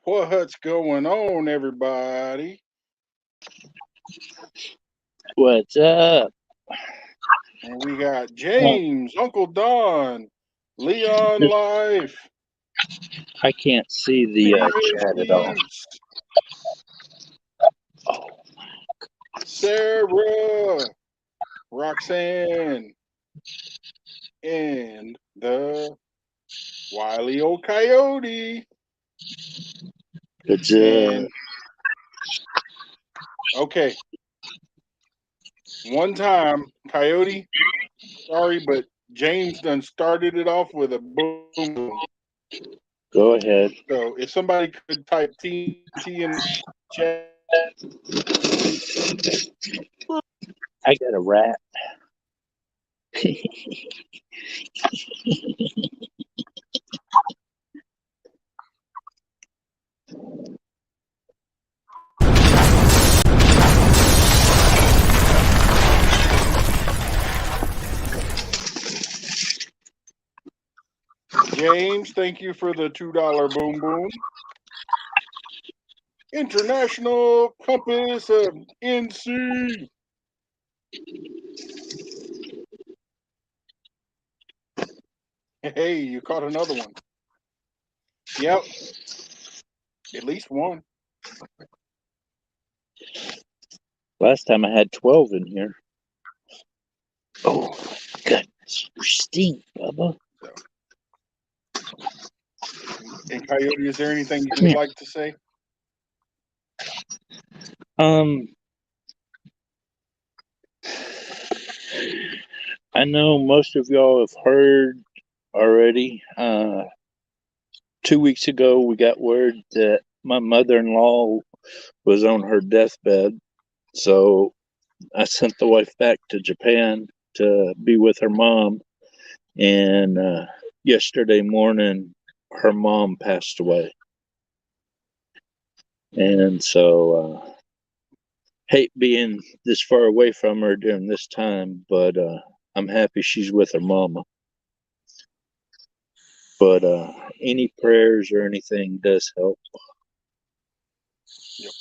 What's going on, everybody? What's up? And we got James, Uncle Don, Leon Just, Life, I can't see the Steven chat at all. Eats, Oh, Sarah, Roxanne, and the wily old coyote. it's And okay, one time, coyote, sorry, but James done started it off with a boom boom. Go ahead. So if somebody could type TNT in the chat. I got a rat. James, thank you for the $2 boom boom. International Compass of NC. Hey, you caught another one. Yep. At least one. Last time I had 12 in here. Oh, goodness. You stink, Bubba. And Coyote, is there anything you would like to say? I know most of y'all have heard already. 2 weeks ago, we got word that my mother-in-law was on her deathbed. So I sent the wife back to Japan to be with her mom. And yesterday morning, her mom passed away. And so hate being this far away from her during this time, but I'm happy she's with her mama. But any prayers or anything does help. Yep.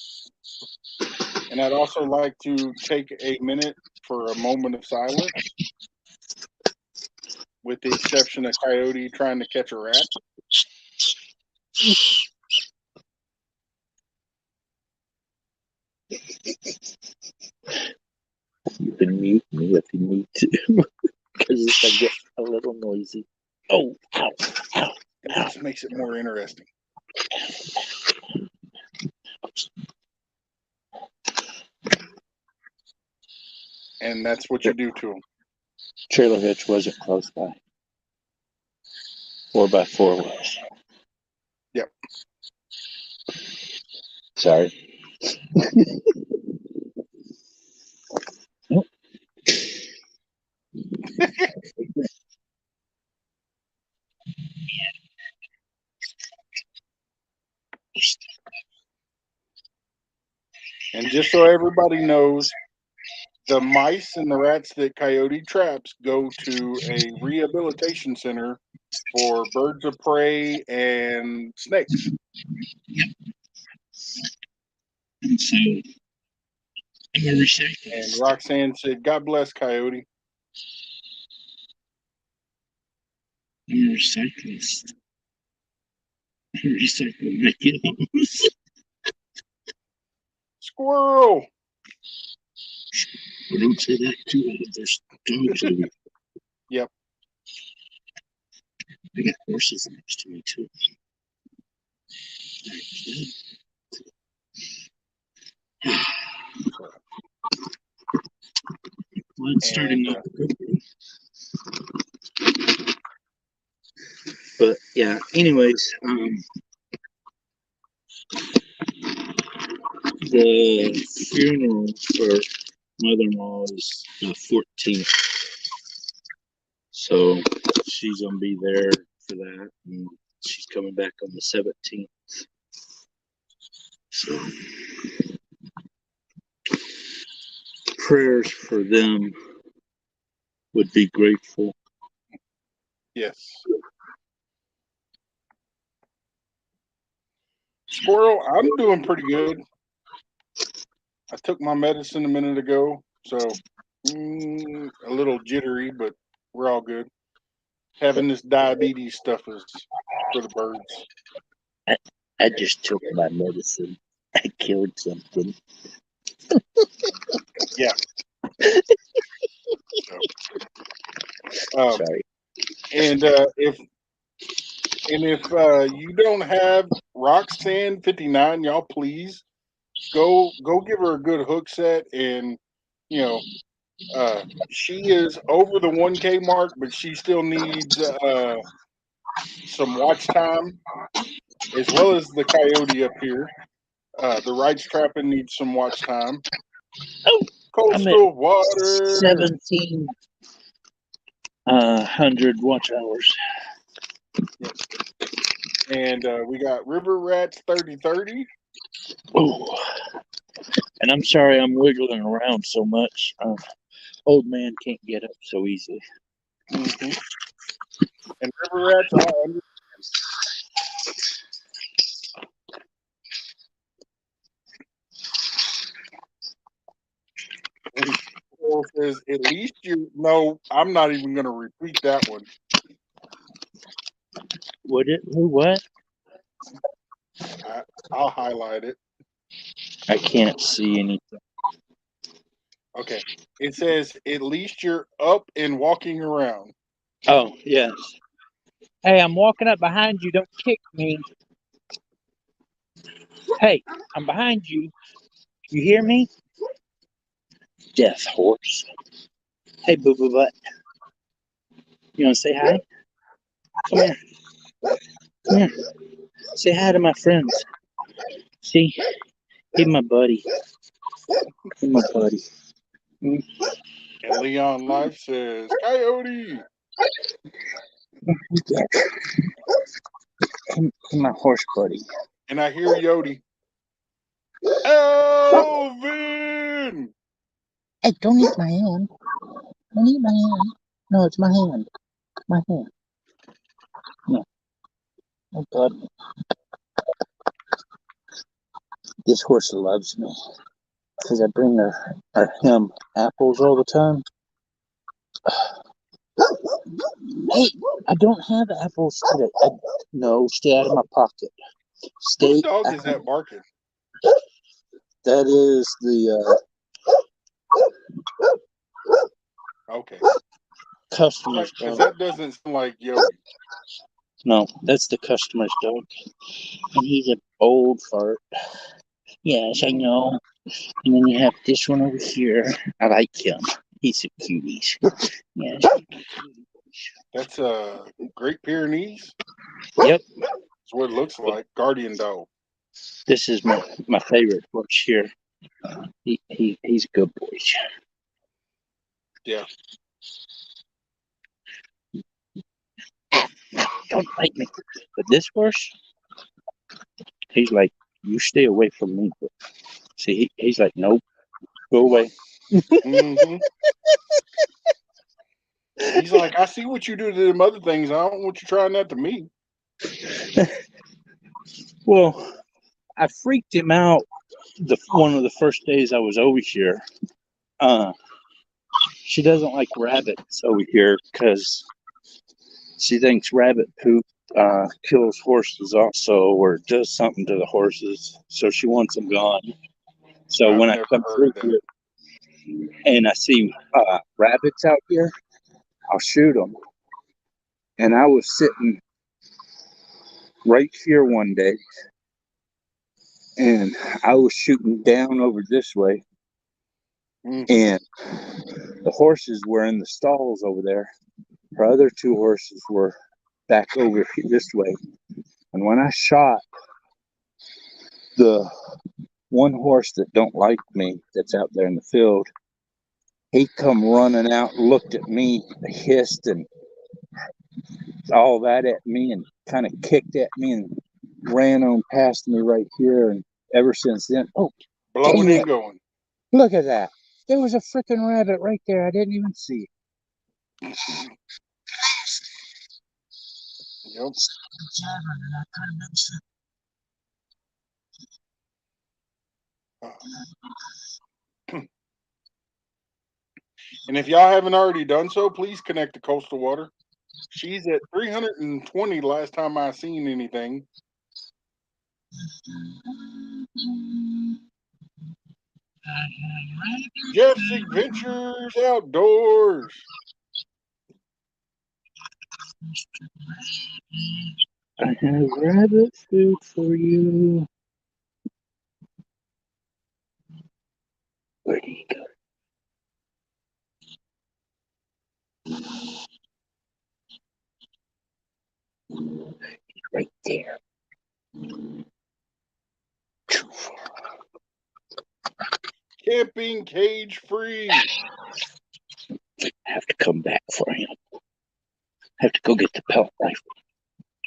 And I'd also like to take a minute for a moment of silence, with the exception of Coyote trying to catch a rat. You can mute me if you need to, because I get a little noisy. Oh, ow, ow. It just makes it more interesting. And that's what you do to them. Trailer hitch wasn't close by. 4x4 was. Yep. Sorry. And just so everybody knows, the mice and the rats that Coyote traps go to a rehabilitation center for birds of prey and snakes. And so I'm a recyclist. And Roxanne said, "God bless Coyote." I'm a recyclist. I recycle regulars. Squirrel. I don't say that too loud. There's dogs over. Yep. I got horses next to me too. Well, it's starting off. But yeah, anyways, the funeral for mother-in-law is the 14th. So she's gonna be there for that, and she's coming back on the 17th. So prayers for them would be grateful. Yes. Squirrel, I'm doing pretty good. I took my medicine a minute ago, so a little jittery, but we're all good. Having this diabetes stuff is for the birds. I, I just took my medicine. I killed something. Yeah. So, Sorry. and if you don't have Roxanne 59, y'all please go give her a good hook set, and you know she is over the 1K mark, but she still needs some watch time, as well as the coyote up here. The rights trapping needs some watch time. Oh, I'm at Coastal water. 1,700 watch hours. Yep. And we got river rats 3030. Oh, and I'm sorry I'm wiggling around so much. Old man can't get up so easily. Mm-hmm. And river rats all under. And Squirrel says, at least you. No, I'm not even going to repeat that one. Would it? Who? What? I'll highlight it. I can't see anything. Okay. It says, at least you're up and walking around. Oh, yes. Hey, I'm walking up behind you. Don't kick me. Hey, I'm behind you. You hear me? Death horse. Hey, boo boo butt. You want to say hi? Come here. Come here. Say hi to my friends. See? He's my buddy. He's my buddy. And Leon Life says, Coyote. Yeah. He's my horse buddy. And I hear Yodi. Elvin! Hey, don't eat my hand. Don't eat my hand. No, it's my hand. My hand. No. Oh, God. This horse loves me because I bring him apples all the time. Hey, I don't have apples today. No, stay out of my pocket. Whose Stay dog out. is that barking? That is the Okay. customer's Because dog. that doesn't sound like Yodi. No, that's the customer's dog. And he's an old fart. Yes, I know. And then you have this one over here. I like him. He's a cutie. Yes. That's a Great Pyrenees. Yep. That's what it looks like. Guardian dog. This is my favorite horse here. He's a good boy. Yeah. Don't bite me. But this horse, he's like, you stay away from me. But see, he's like, nope, go away. Mm-hmm. He's like, I see what you do to them other things. I don't want you trying that to me. Well, I freaked him out one of the first days I was over here. She doesn't like rabbits over here because she thinks rabbit poop kills horses also, or does something to the horses. So she wants them gone. So I've when I never come through heard that. here and I see rabbits out here, I'll shoot them. And I was sitting right here one day, and I was shooting down over this way, Mm-hmm. and the horses were in the stalls over there. Her other two horses were back over this way. And when I shot the one horse that don't like me, that's out there in the field, he come running out, looked at me, hissed and all that at me, and kind of kicked at me and ran on past me right here. And ever since then, oh, Blowing dang it. and going. Look at that. There was a freaking rabbit right there. I didn't even see it. Yep. And if y'all haven't already done so, please connect to Coastal Water. She's at 320 last time I seen anything. Jeff's Adventures Outdoors. I have rabbit food for you. Where do you go? Right there. Too far. Camping cage free. I have to come back for him. I have to go get the pellet rifle.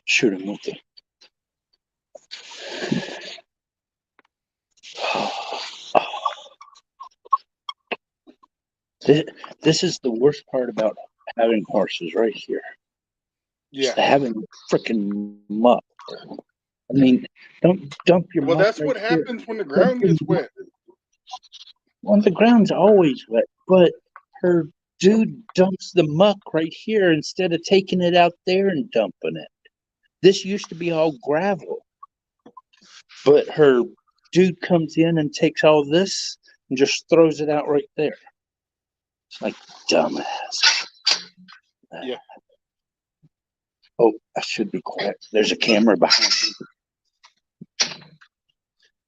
Shoot him with it. This is the worst part about having horses right here. Yeah. Having freaking muck. I mean, don't dump your Well, muck that's right what here. happens when the ground gets wet. Well, the ground's always wet, but her dude dumps the muck right here instead of taking it out there and dumping it. This used to be all gravel, but her dude comes in and takes all this and just throws it out right there. It's like dumbass. Yeah. Oh, I should be quiet. There's a camera behind me.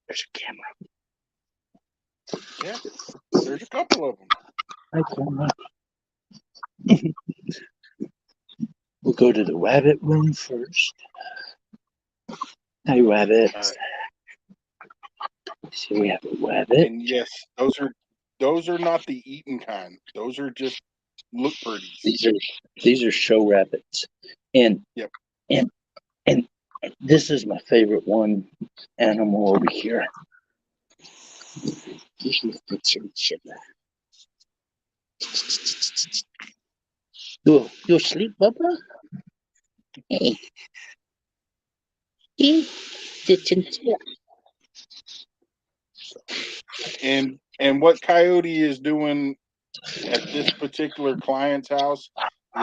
There's a camera. Yeah. There's a couple of them. Hi, camera. We'll go to the rabbit room first. Hi, rabbit. See, we have a rabbit. And yes, those are not the eaten kind. Those are just look pretty. These are show rabbits, and yep. and this is my favorite one animal over here. You'll sleep, Bubba? Hey. And what Coyote is doing at this particular client's house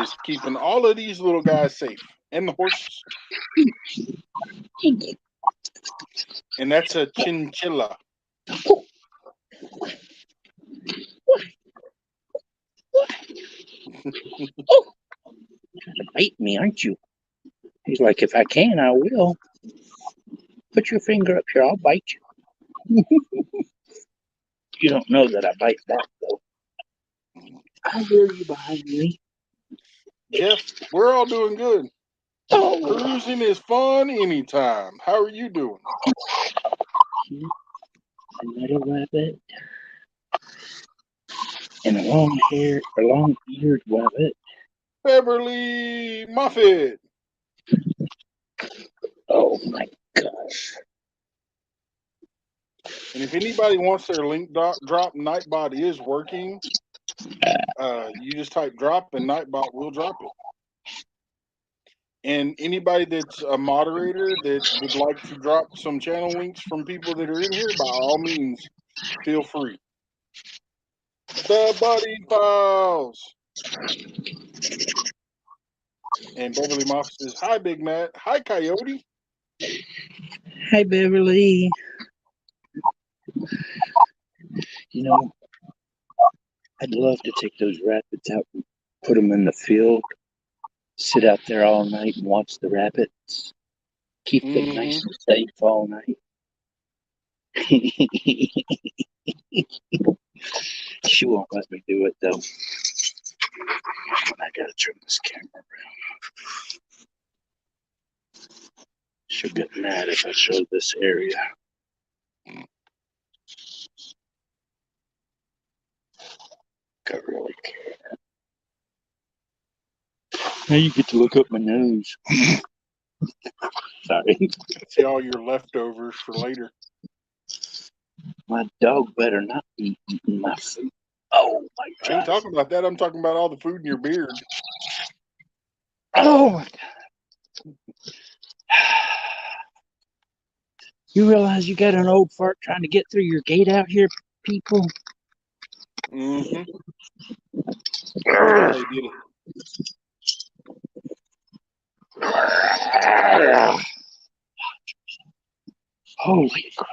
is keeping all of these little guys safe and the horses. And that's a chinchilla. Trying to bite me, aren't you? He's like, if I can, I will. Put your finger up here, I'll bite you. You don't know that I bite back, though. I hear you behind me. Jeff, we're all doing good. Oh. Cruising is fun anytime. How are you doing? Another rabbit. And a long-eared rabbit. Beverly Muffet. Oh my gosh. And if anybody wants their link drop, Nightbot is working. You just type drop and Nightbot will drop it. And anybody that's a moderator that would like to drop some channel links from people that are in here, by all means, feel free. The Buddy Files. And Beverly Moff says, hi, Big Matt. Hi, Coyote. Hi, Beverly. You know, I'd love to take those rabbits out and put them in the field, sit out there all night and watch the rabbits, keep them nice and safe all night. She won't let me do it, though. I gotta turn this camera around. She'll get mad if I show this area. I really care. Now you get to look up my nose. Sorry. See all your leftovers for later. My dog better not be eating my food. Oh my God. I ain't talking about that. I'm talking about all the food in your beard. Oh my God. You realize you got an old fart trying to get through your gate out here, people? Mm-hmm. Sure thought they did it. Holy crap.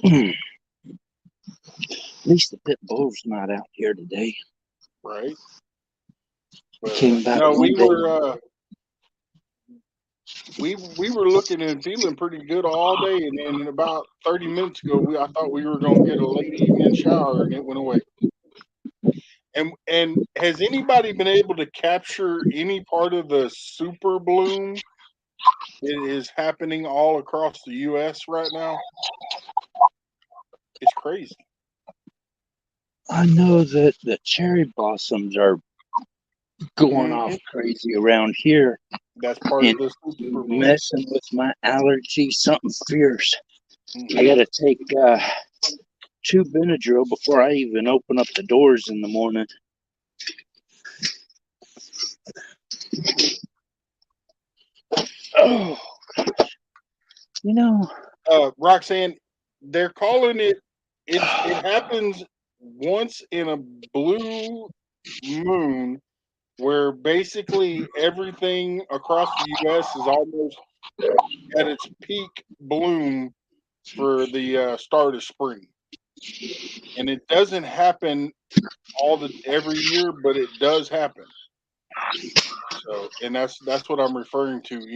At least the pit bull's not out here today. Right. But Came back no, one we day. were we were looking and feeling pretty good all day, and then about 30 minutes ago, I thought we were gonna get a late evening shower, and it went away. And has anybody been able to capture any part of the super bloom that is happening all across the U.S. right now? It's crazy. I know that the cherry blossoms are going Hmm. off crazy around here That's part and of the super bloom. messing with my allergy, something fierce. I Hmm. gotta take 2 Benadryl before I even open up the doors in the morning. Oh, you know, Roxanne, they're calling it. It happens once in a blue moon, where basically everything across the U.S. is almost at its peak bloom for the start of spring, and it doesn't happen every year, but it does happen. So, and that's what I'm referring to.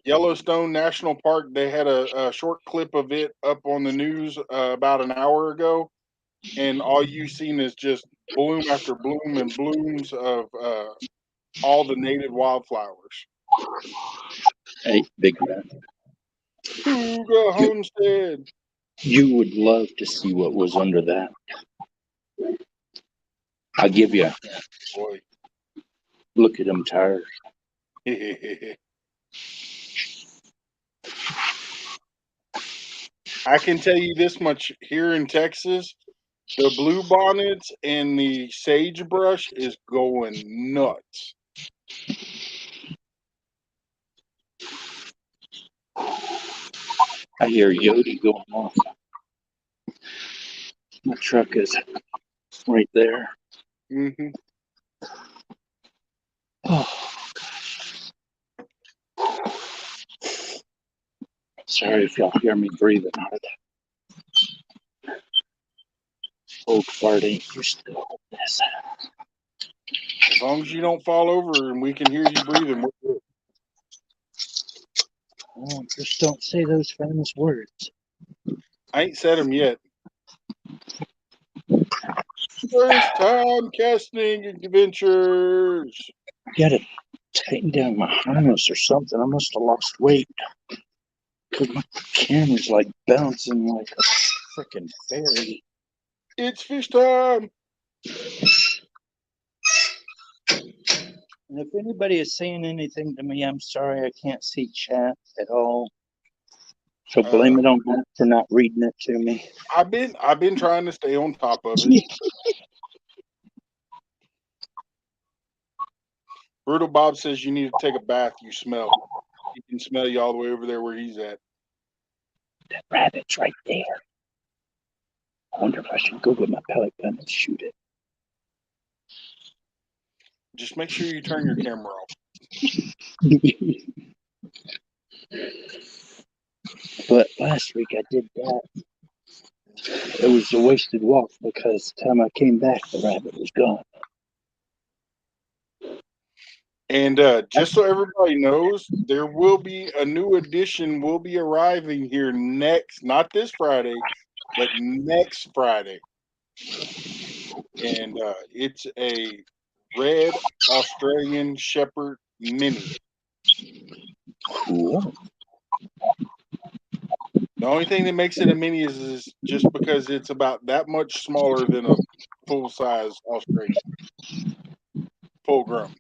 Yellowstone National Park. They had a short clip of it up on the news about an hour ago, and all you've seen is just bloom after bloom and blooms of all the native wildflowers. hey, Big Red, Cougar you, Homestead. you would love to see what was under that. I'll give you. Boy. Look at them tires. I can tell you this much: here in Texas, the bluebonnets and the sagebrush is going nuts. I hear Yodi going off. My truck is right there. Hmm. Oh, sorry if y'all hear me breathing hard. Old fart ain't used to all this. As long as you don't fall over and we can hear you breathing, we're good. Oh, just don't say those famous words. I ain't said them yet. First time casting adventures. I gotta tighten down my harness or something. I must have lost weight. Because my camera's like bouncing like a freaking fairy. It's fish time. And if anybody is saying anything to me, I'm sorry I can't see chat at all. So Uh, blame it on that for not reading it to me. I've been trying to stay on top of it. Brutal Bob says you need to take a bath. You smell. He can smell you all the way over there where he's at. That rabbit's right there. I wonder if I should go get my pellet gun and shoot it. Just make sure you turn your camera off. But last week I did that. It was a wasted walk because the time I came back, the rabbit was gone. And just so everybody knows, there will be a new edition will be arriving here next, not this Friday, but next Friday. And it's a red Australian Shepherd Mini. Cool. The only thing that makes it a mini is just because it's about that much smaller than a full size Australian, full grown.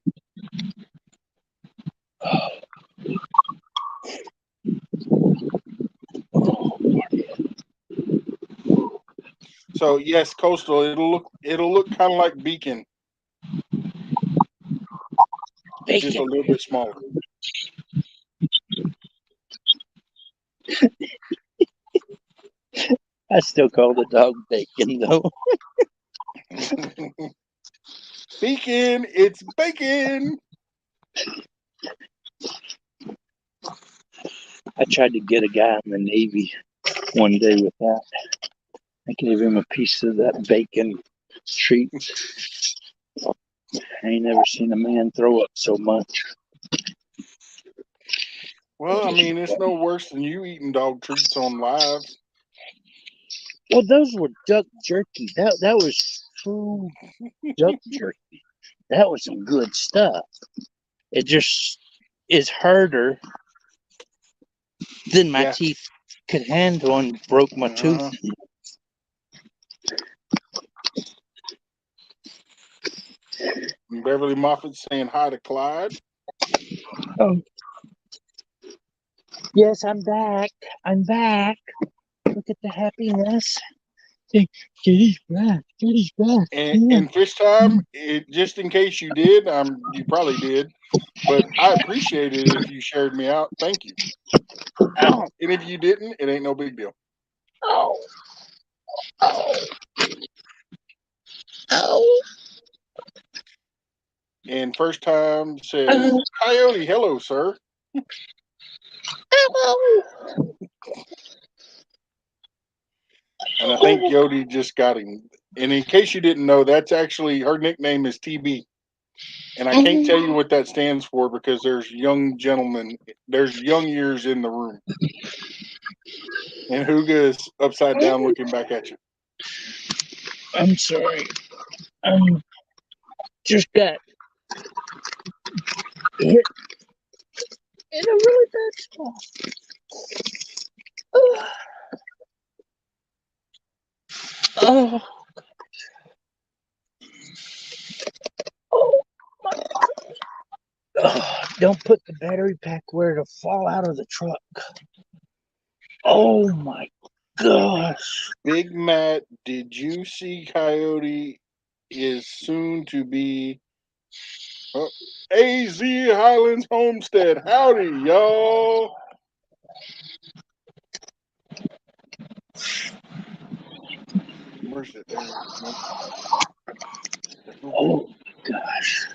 So yes, coastal. It'll look kind of like Beacon. just a little bit smaller. I still call the dog bacon, though. Bacon, it's bacon. I tried to get a guy in the Navy one day with that. I gave him a piece of that bacon treat. I ain't never seen a man throw up so much. Well, I mean, it's no worse than you eating dog treats on live. Well, those were duck jerky. That was true duck jerky. That was some good stuff. It just is harder than my teeth could handle and broke my tooth. Beverly Moffat saying hi to Clyde. Oh. Yes, I'm back. I'm back. Look at the happiness. Kitty's back. Kitty's back. And fish time, just in case you did, you probably did, but I appreciate it if you shared me out. Thank you. Oh. And if you didn't, it ain't no big deal. Oh. Oh. Oh. And first time says, Coyote, hello, sir. Hello. And I think Yodi just got him. And in case you didn't know, that's actually her nickname is TB. And I can't tell you what that stands for because there's young years in the room. And Huga is upside down looking back at you. I'm sorry. Just got hit in a really bad spot. Oh. Oh my God. Oh, don't put the battery pack where it'll fall out of the truck. Oh my gosh. Big Matt, did you see Coyote is soon to be AZ Highlands Homestead? Howdy, y'all. Where's it? There. Nope. Oh gosh.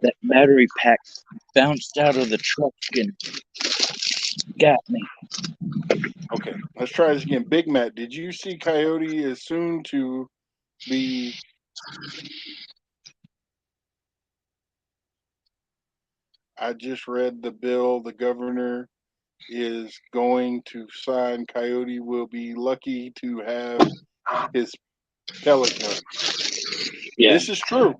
That battery pack bounced out of the truck and got me. Okay, let's try this again. Big Matt, did you see Coyote is soon to be I just read the bill. The governor is going to sign. Coyote will be lucky to have his pellet gun. Yeah. This is true.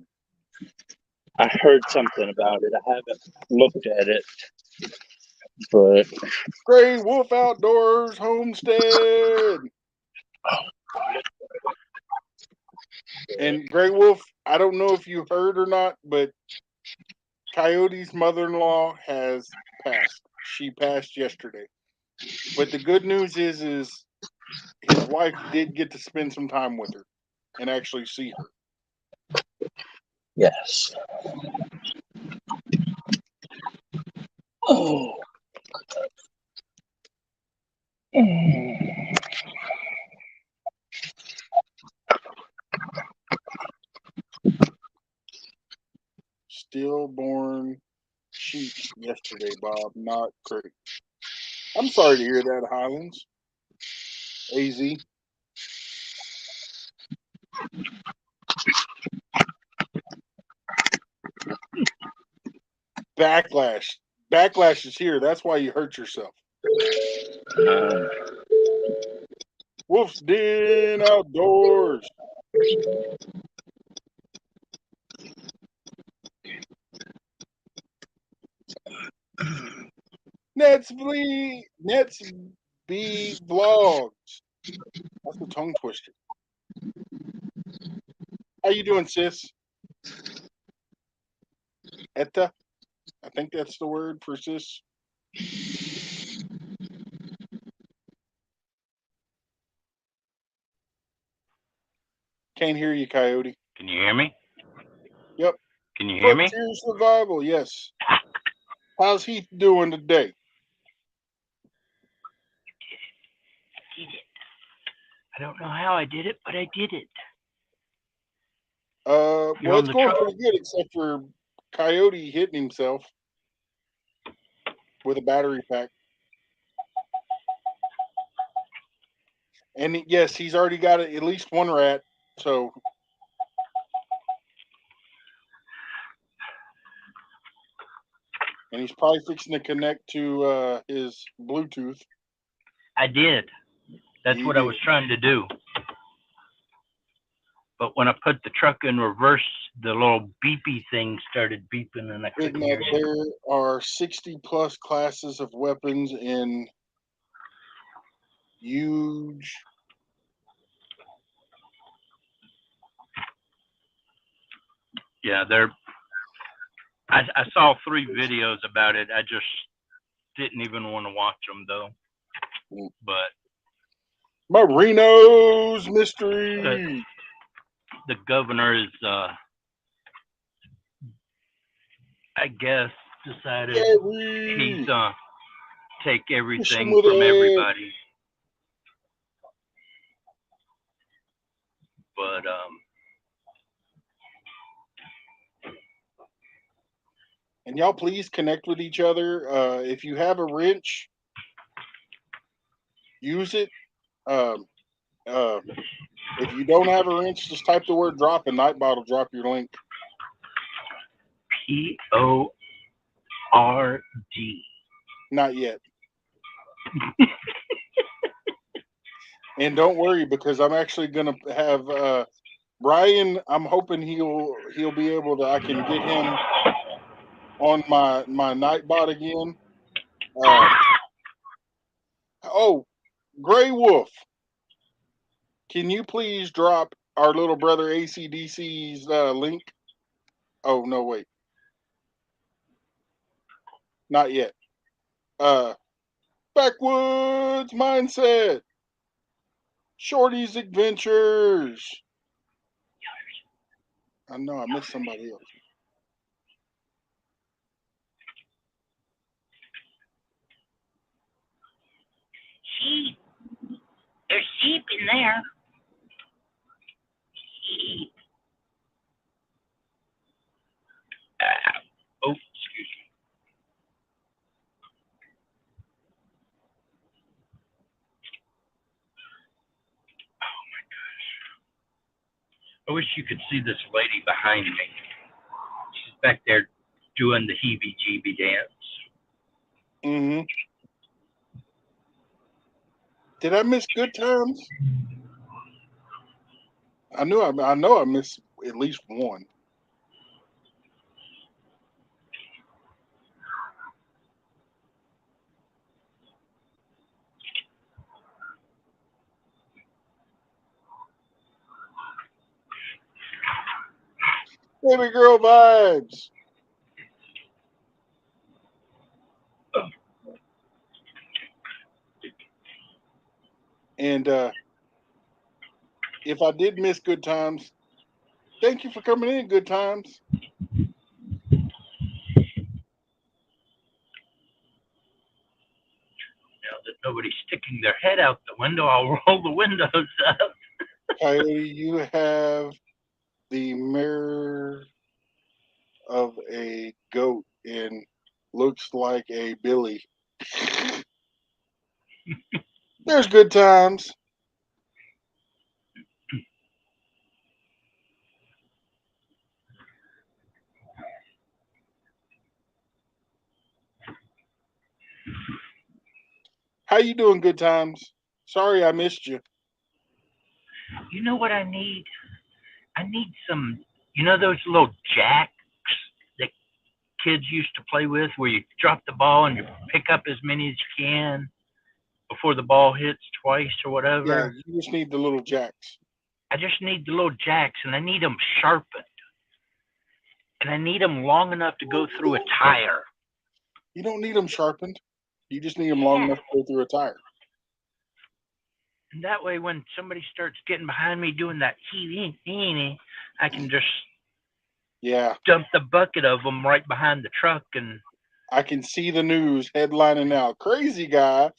I heard something about it. I haven't looked at it, but Gray Wolf Outdoors Homestead. And Gray Wolf, I don't know if you heard or not, but Coyote's mother-in-law has passed. She passed yesterday. But the good news is his wife did get to spend some time with her and actually see her. yes. Oh. Stillborn sheep yesterday, Bob. Not great. I'm sorry to hear that, Highlands. AZ. Backlash. Backlash is here. That's why you hurt yourself. Wolf's Den Outdoors. Nets B Vlogs. That's a tongue twister. How you doing, sis? Etta? I think that's the word for sis. Can't hear you, Coyote. Can you hear me? Yep. Can you hear me? Frontier survival, yes. How's he doing today? Did it. I don't know how I did it, but I did it. Well, You're on it's the going truck. pretty good, except for Coyote hitting himself with a battery pack. And yes, he's already got at least one rat. So, and he's probably fixing to connect to his Bluetooth. I did. That's You what I did. was trying to do. But when I put the truck in reverse, the little beepy thing started beeping and I couldn't hear you. There are 60 plus classes of weapons in huge. Yeah, I saw 3 videos about it. I just didn't even want to watch them though. But Marino's mystery. the governor is, I guess, decided he's Gary. take Push him everything with from it. everybody. But And y'all please connect with each other. If you have a wrench, use it. Um, if you don't have a wrench, just type the word drop and Nightbot will drop your link. PORD. Not yet. And don't worry, because I'm actually gonna have Brian. I'm hoping he'll be able to. I can get him on my Nightbot again. Oh, Gray Wolf, can you please drop our little brother ACDC's link? Oh no, wait, not yet. Backwoods mindset, Shorty's adventures. I know I missed somebody else. Sheep. There's sheep in there. Sheep. Oh, excuse me. Oh my gosh. I wish you could see this lady behind me. She's back there doing the heebie-jeebie dance. Mm-hmm. Did I miss good times? I know I missed at least one. Baby girl vibes. And if I did miss good times, thank you for coming in, good times. Now that nobody's sticking their head out the window, I'll roll the windows up. Coyote, you have the mirror of a goat and looks like a Billy. There's good times. How you doing, good times? Sorry I missed you. You know what I need? I need some, those little jacks that kids used to play with where you drop the ball and you pick up as many as you can before the ball hits twice or Yeah, whatever. you just need the little jacks. I just need the little jacks and I need them sharpened. And I need them long enough to go through a tire. You don't need them sharpened. You just need them long enough to go through a tire. And that way, when somebody starts getting behind me doing that I can just dump the bucket of them right behind the truck. And I can see the news headlining now. Crazy guy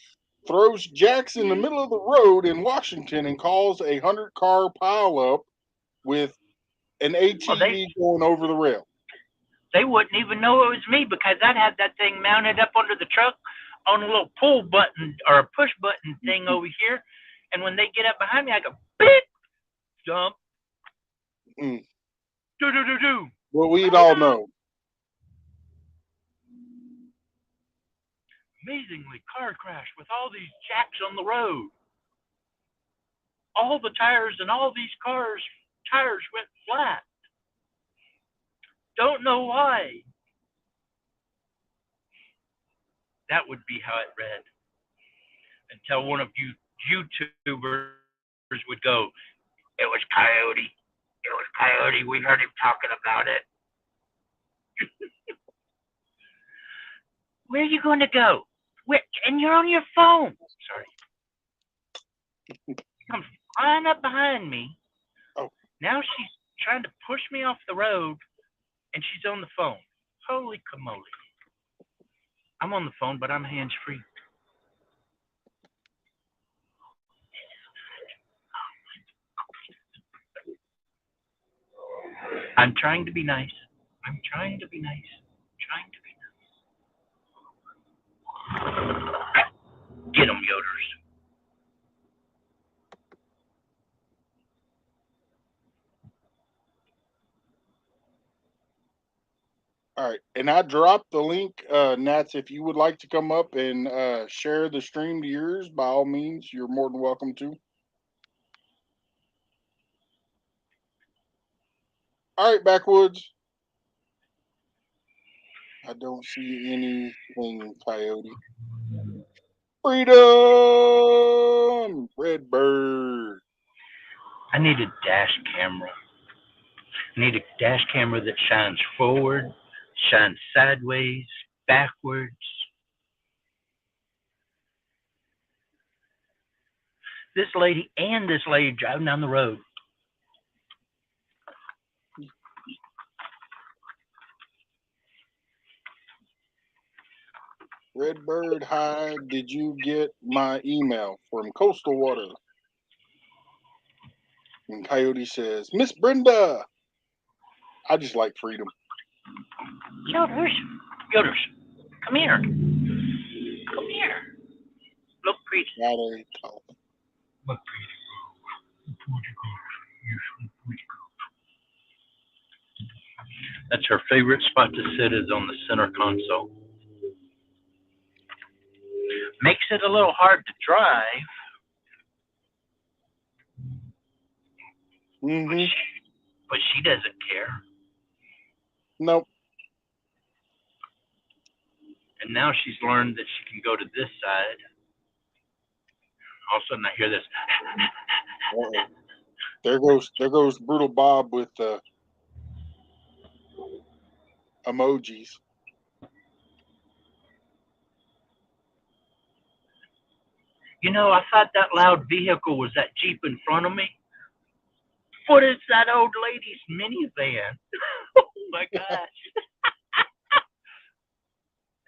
throws jacks in the middle of the road in Washington and calls a 100-car pileup with an ATV going over the rail. They wouldn't even know it was me because I'd had that thing mounted up under the truck on a little pull button or a push button thing over here. And when they get up behind me, I go, beep, jump. Do. Well, we'd all know. Amazingly, car crash with all these jacks on the road. All the tires in all these cars, tires went flat. Don't know why. That would be how it read. Until one of you YouTubers would go, it was Coyote. It was Coyote. We heard him talking about it. Where are you going to go? And you're on your phone. Sorry. Comes flying up behind me. Oh. Now she's trying to push me off the road, and she's on the phone. Holy camole. I'm on the phone, but I'm hands-free. I'm trying to be nice. Get them, Yoders. All right, and I dropped the link, Nats. If you would like to come up and share the stream to yours, by all means, you're more than welcome to. All right, Backwoods. I don't see anything, Coyote. Freedom! Redbird. I need a dash camera. I need a dash camera that shines forward, shines sideways, backwards. This lady driving down the road. Redbird, hi. Did you get my email from Coastal Water? And Coyote says, Miss Brenda. I just like freedom. Yoders, come here. Look pretty. Look pretty. That's her favorite spot to sit, is on the center console. Makes it a little hard to drive. Mm-hmm. But she doesn't care. Nope. And now she's learned that she can go to this side. All of a sudden I hear this. There goes Brutal Bob with emojis. You know, I thought that loud vehicle was that Jeep in front of me. What is that old lady's minivan? Oh my gosh.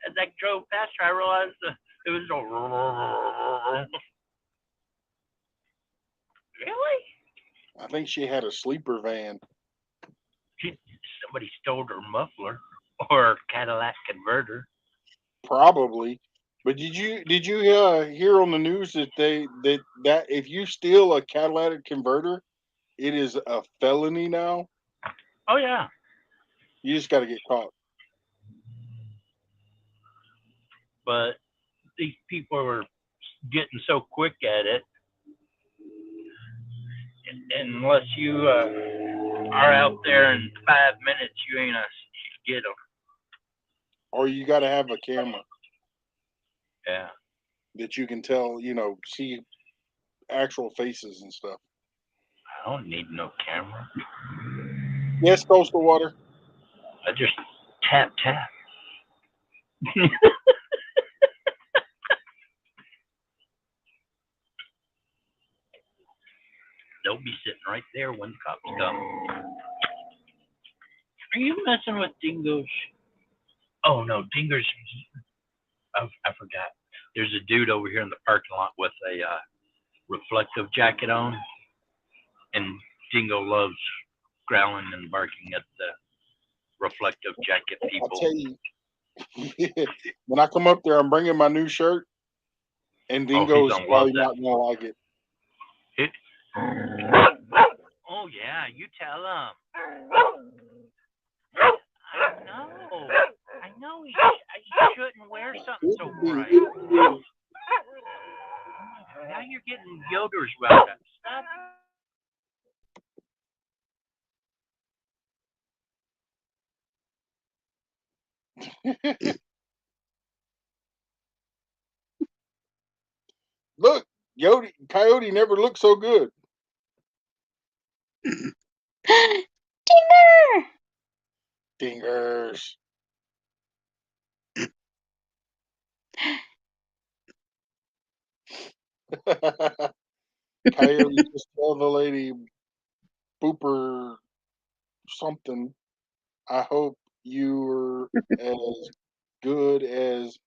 As I drove past her, I realized it was a... Really? I think she had a sleeper van. Somebody stole her muffler or Cadillac converter. Probably. But did you hear on the news that that if you steal a catalytic converter, it is a felony now? Oh yeah. You just got to get caught. But these people are getting so quick at it. Unless you are out there in 5 minutes, you ain't you get them. Or you got to have a camera. Yeah. That you can tell, see actual faces and stuff. I don't need no camera. Yes, Coastal Water. I just tap. right there when the cops come. Are you messing with dingoes? Oh no, dingoes. I forgot. There's a dude over here in the parking lot with a reflective jacket on, and dingo loves growling and barking at the reflective jacket people. I'll tell you, when I come up there, I'm bringing my new shirt, and Dingo's probably not gonna like it. Oh yeah, you tell him. I know he shouldn't wear something so bright. Now you're getting Yoder's wound up. Stop. Look, Coyote never looked so good. Dinger! Dingers. Coyote, just tell the lady Booper something. I hope you're as good as.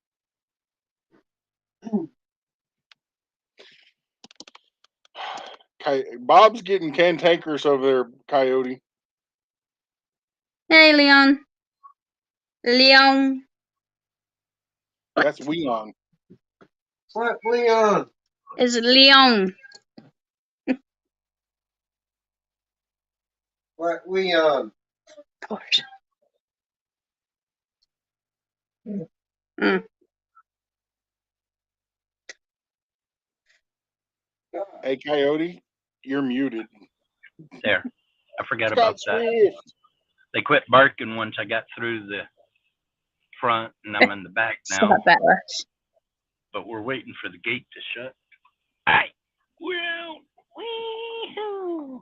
Bob's getting cantankerous over there, Coyote. Hey, Leon. Leon. That's Leon. What Leon? It's Leon. What Leon? Mm. Hey, Coyote, you're muted. There. I forgot about that. They quit barking once I got through the front, and I'm in the back now. Stop that, Rush. But we're waiting for the gate to shut. Aye. Well, wee-hoo.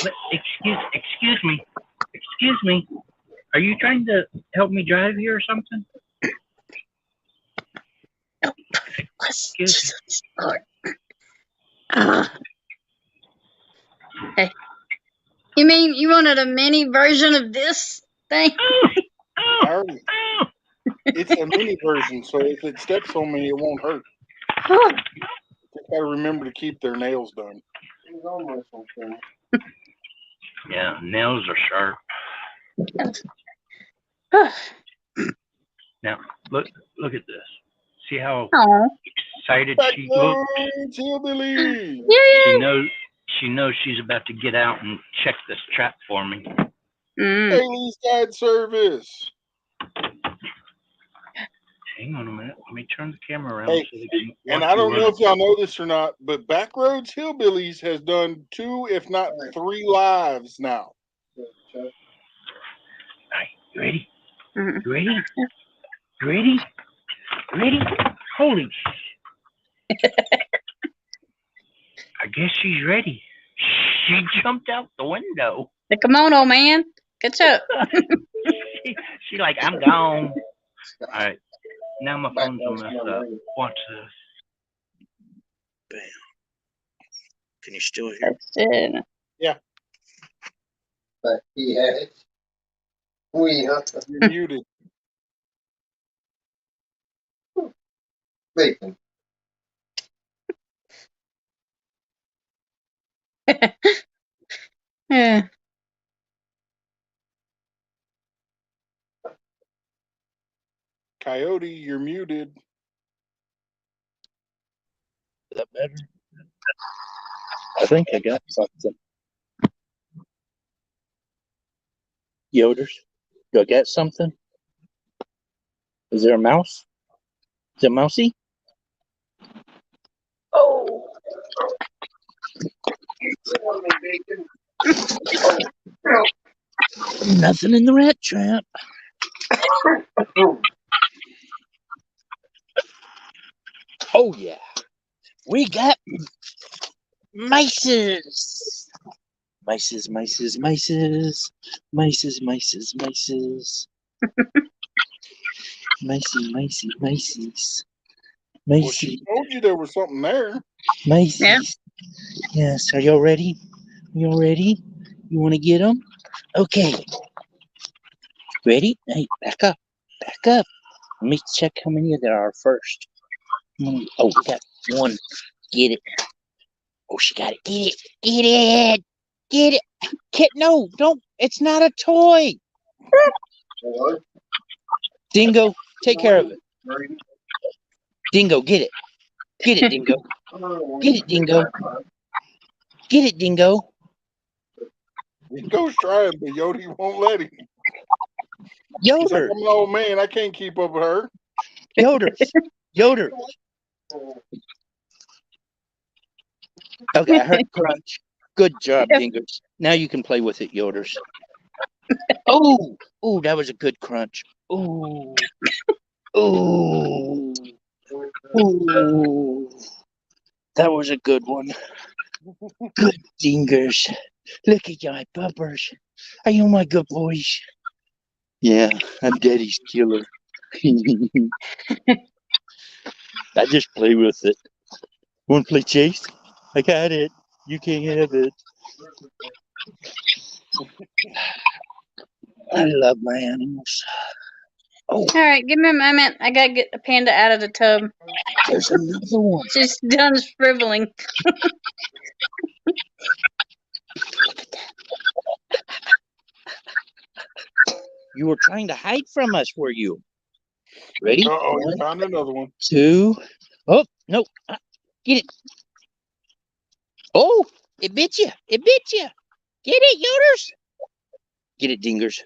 But excuse me. Are you trying to help me drive here or something? Excuse me. Hey. You mean you wanted a mini version of this thing? It's a mini version, so if it steps on me, it won't hurt. They gotta remember to keep their nails done. Yeah, nails are sharp. Now look at this. See how excited she looks? Hillbilly. She knows she's about to get out and check this trap for me. Daily side service. Hang on a minute. Let me turn the camera around. Hey, and I don't know if y'all know this or not, but Backroads Hillbillies has done 2, if not 3 lives now. All right, you ready? You ready? You ready? You ready? Holy! I guess she's ready. She jumped out the window. The kimono, man. Catch up. She's like, I'm gone. All right. Now my phone's a mess up. Watch this. Bam. Can you still hear? Yeah. But he had it. You're muted. Bacon. Yeah. Coyote, you're muted. Is that better? I think I got something. Yoders, do I get something? Is there a mouse? Is it mousy? Oh. Nothing in the rat trap. Oh yeah. We got mices. Mices. Micey. Well, she Macy. told you there was something there. Macy's. Yes. Are y'all ready? Y'all ready? You want to get them? Okay. Ready? Hey, back up. Back up. Let me check how many there are first. Oh, we got one. Get it. Oh, she got it. Get it. Get it. Get it. Kid, no, don't. It's not a toy. Dingo, take care of it. Dingo, get it. Get it, Dingo. Get it, Dingo. Get it, Dingo. Dingo's trying, but Yodi won't let him. He's like, Yoder. I'm an old man. I can't keep up with her. Yoders. Yoders. Okay, I heard crunch. Good job, Dingoes. Now you can play with it, Yoders. Oh, oh, that was a good crunch. Oh, oh, oh. That was a good one. Good Dingers. Look at y'all bumpers. Are you my good boys? Yeah, I'm Daddy's killer. I just play with it. Want to play chase? I got it. You can't have it. I love my animals. Oh, All right, give me a moment. I gotta get the panda out of the tub. there's another one. She's done shriveling. You were trying to hide from us, were you? Ready? Uh-oh, you One, found another one. two. Oh, no. Get it. Oh, it bit you. It bit you. Get it, Yoders. Get it, Dingers.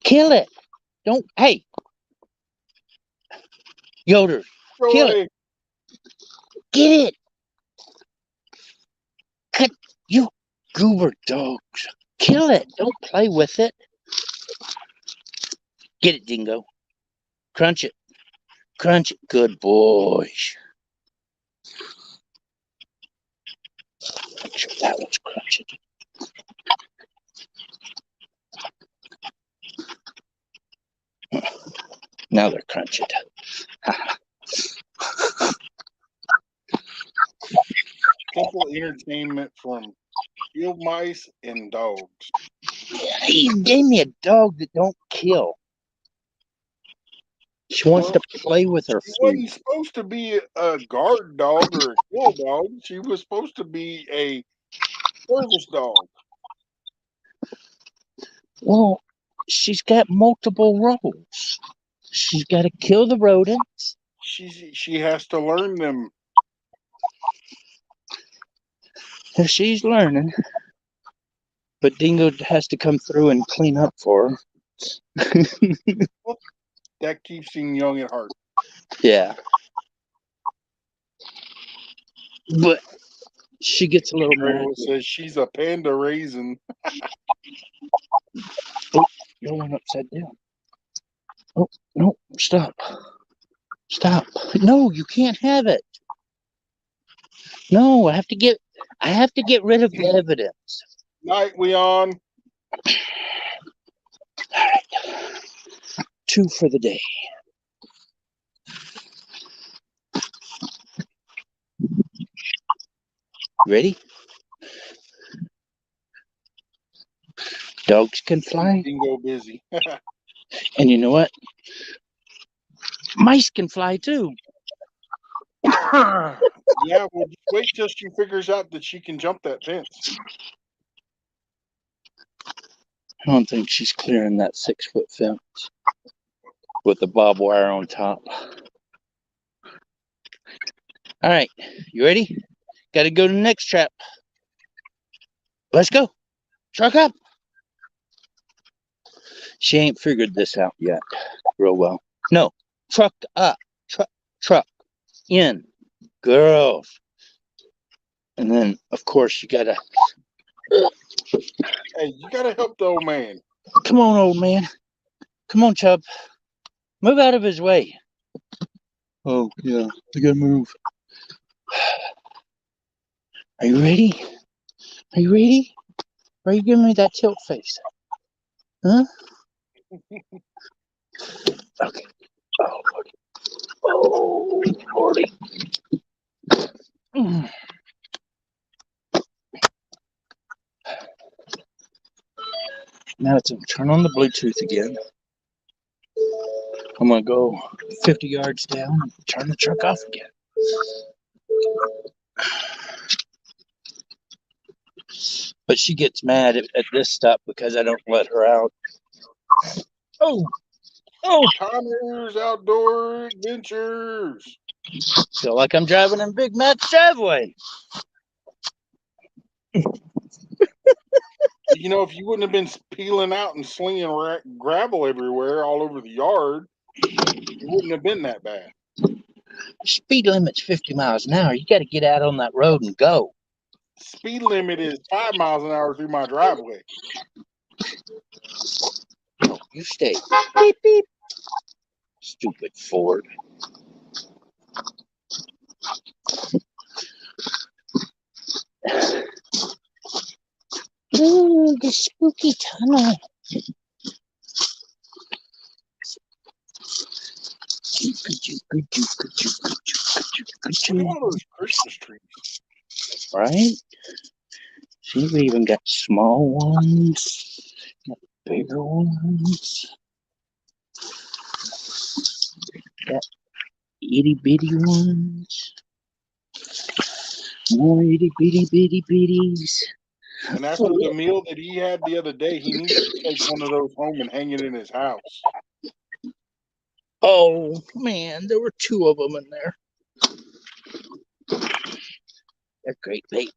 Kill it. Don't. Hey, Yoders. Go Kill away. it. Get it. Cut. You goober dogs. Kill it. Don't play with it. Get it, Dingo. Crunch it. Crunch it. Good boys. Make sure that one's crunching. Now they're crunching. Simple entertainment from field mice and dogs. He gave me a dog that don't kill. She wants to play with her She food. wasn't supposed to be a guard dog or a kill dog. She was supposed to be a service dog. Well, she's got multiple roles. She's got to kill the rodents. She has to learn them. She's learning. But Dingo has to come through and clean up for her. That keeps him young at heart. Yeah. But she gets a little mad. Trailer says she's a panda raisin. You're one upside down. Oh, no, stop. Stop. No, you can't have it. No, I have to get rid of the evidence. Night, Leon. All right. 2 for the day. Ready? Dogs can fly. Dingo busy. And you know what? Mice can fly too. Yeah, well, just wait till she figures out that she can jump that fence. I don't think she's clearing that 6-foot fence with the barbed wire on top. All right, you ready? Got to go to the next trap. Let's go. Truck up. She ain't figured this out yet real well. No, truck up. Truck in. Girls. And then, of course, you got to... Hey, you gotta help the old man. Come on, old man. Come on, Chub. Move out of his way. Oh, yeah. I got to move. Are you ready? Are you ready? Or are you giving me that tilt face? Huh? Okay. Oh, Lord. Oh, Lordy. Now it's turn on the Bluetooth again. I'm gonna go 50 yards down and turn the truck off again. But she gets mad at this stop because I don't let her out. Oh, Connor's Outdoor Adventures. feel like I'm driving in Big Matt's driveway. You know, if you wouldn't have been peeling out and slinging gravel everywhere all over the yard, it wouldn't have been that bad. Speed limit's 50 miles an hour. You got to get out on that road and go. Speed limit is 5 miles an hour through my driveway. You stay. Beep, beep. Stupid Ford. Ooh, the spooky tunnel. Look at all those Christmas trees. Right? See, we even got small ones, got bigger ones, got itty bitty ones, more itty bitty bitties. And after the meal that he had the other day, he needs to take one of those home and hang it in his house. Oh man, there were 2 of them in there. They're great bait.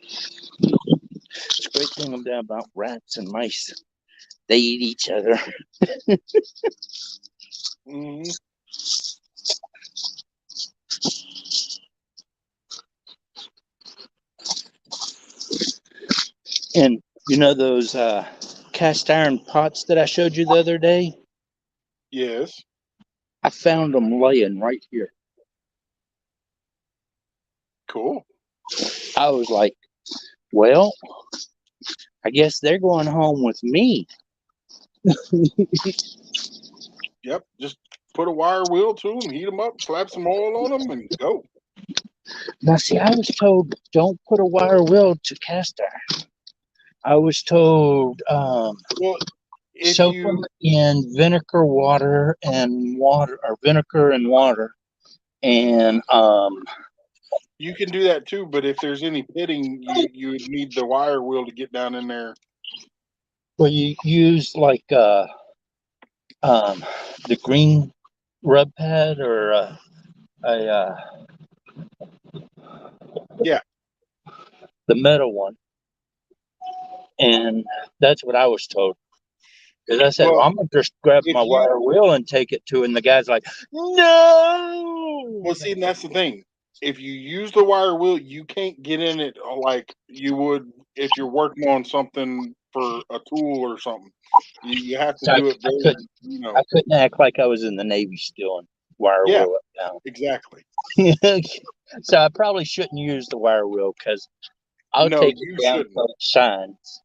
It's a great thing about rats and mice. They eat each other. Mm-hmm. And you know those cast iron pots that I showed you the other day? Yes. I found them laying right here. Cool. I was like, well, I guess they're going home with me. Yep. Just put a wire wheel to them, heat them up, slap some oil on them, and go. Now, see, I was told don't put a wire wheel to cast iron. I was told Well, if soak you them in vinegar, water, or vinegar and water, and you can do that too, but if there's any pitting, you would need the wire wheel to get down in there. well, you use like the green rub pad or Yeah. the metal one, and that's what I was told. Because I said, well, I'm going to just grab my wire wheel and take it to, and the guy's like, no. Well, see, and that's the thing. If you use the wire wheel, you can't get in it like you would if you're working on something for a tool or something. You have to do it very, I couldn't act like I was in the Navy still and wire wheel it down. Exactly. So I probably shouldn't use the wire wheel because I'll take it down until it shines.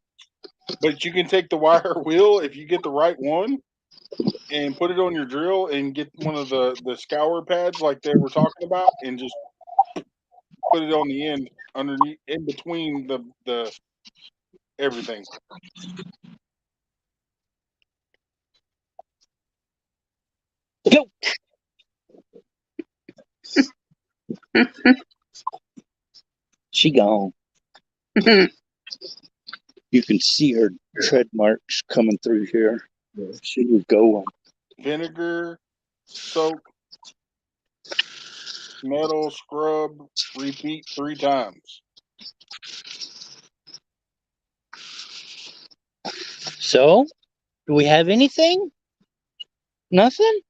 But you can take the wire wheel if you get the right one and put it on your drill and get one of the scour pads like they were talking about and just put it on the end underneath in between the everything. Go. She gone. You can see her tread marks coming through here. She was going. Vinegar, soak, metal, scrub, repeat 3 times. So, do we have anything? Nothing?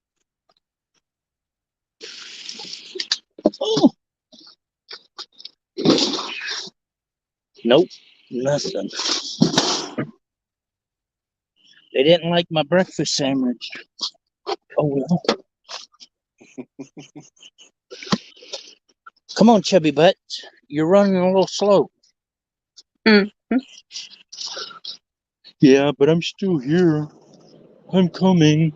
Oh. Nope, nothing. They didn't like my breakfast sandwich. Oh well. Come on, chubby butt. You're running a little slow. Mm-hmm. Yeah, but I'm still here. I'm coming.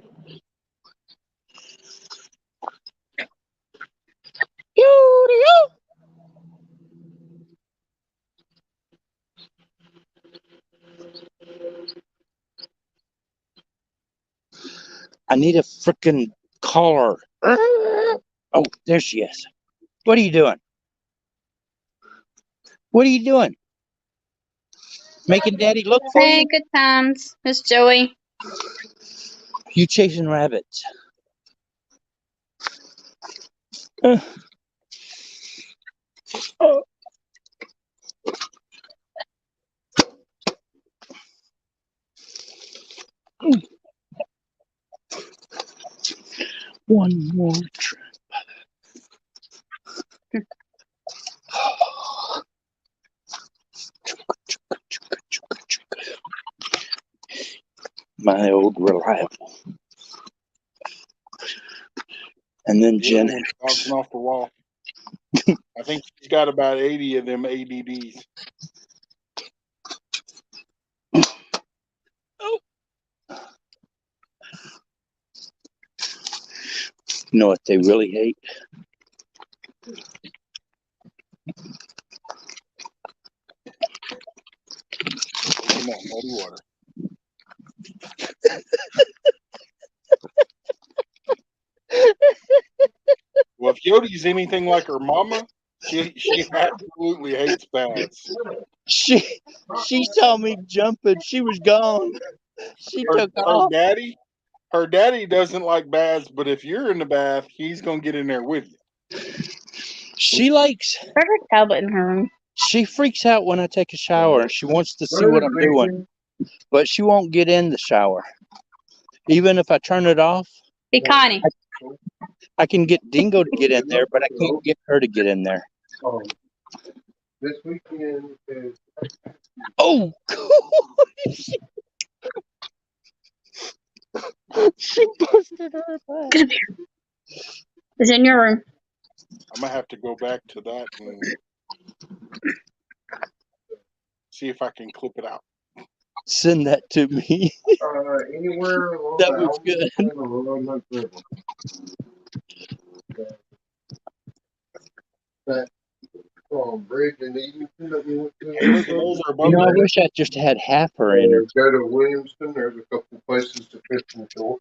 need a freaking collar. Oh, there she is. What are you doing? What are you doing? Making Daddy look for Hey, you? good times. Miss Joey. You chasing rabbits. Uh, oh. One more trip. My old reliable. And then The Jen. other one's bouncing off the wall. I think she's got about 80 of them ADDs. You know what they really hate? Come on, muddy water. Well, if Yodi's anything like her mama, she absolutely hates baths. She saw me jumping. She was gone. She took Her off. daddy doesn't like baths, but if you're in the bath, he's gonna get in there with you. She likes. Perfect tablet in her room. She freaks out when I take a shower and she wants to see what I'm doing, but she won't get in the shower. Even if I turn it off, Be Connie. I can get Dingo to get in there, but I can't get her to get in there. This weekend is Oh, she busted her butt. Get up here. It's in your room. I'm gonna have to go back to that and see if I can clip it out. Send that to me. anywhere along That was good. That bridge in Edenton that we went to. Hey, look, and there's our You know, I boat. wish I just had half her in her. Go to Williamston. There's a couple places to fish in the shore.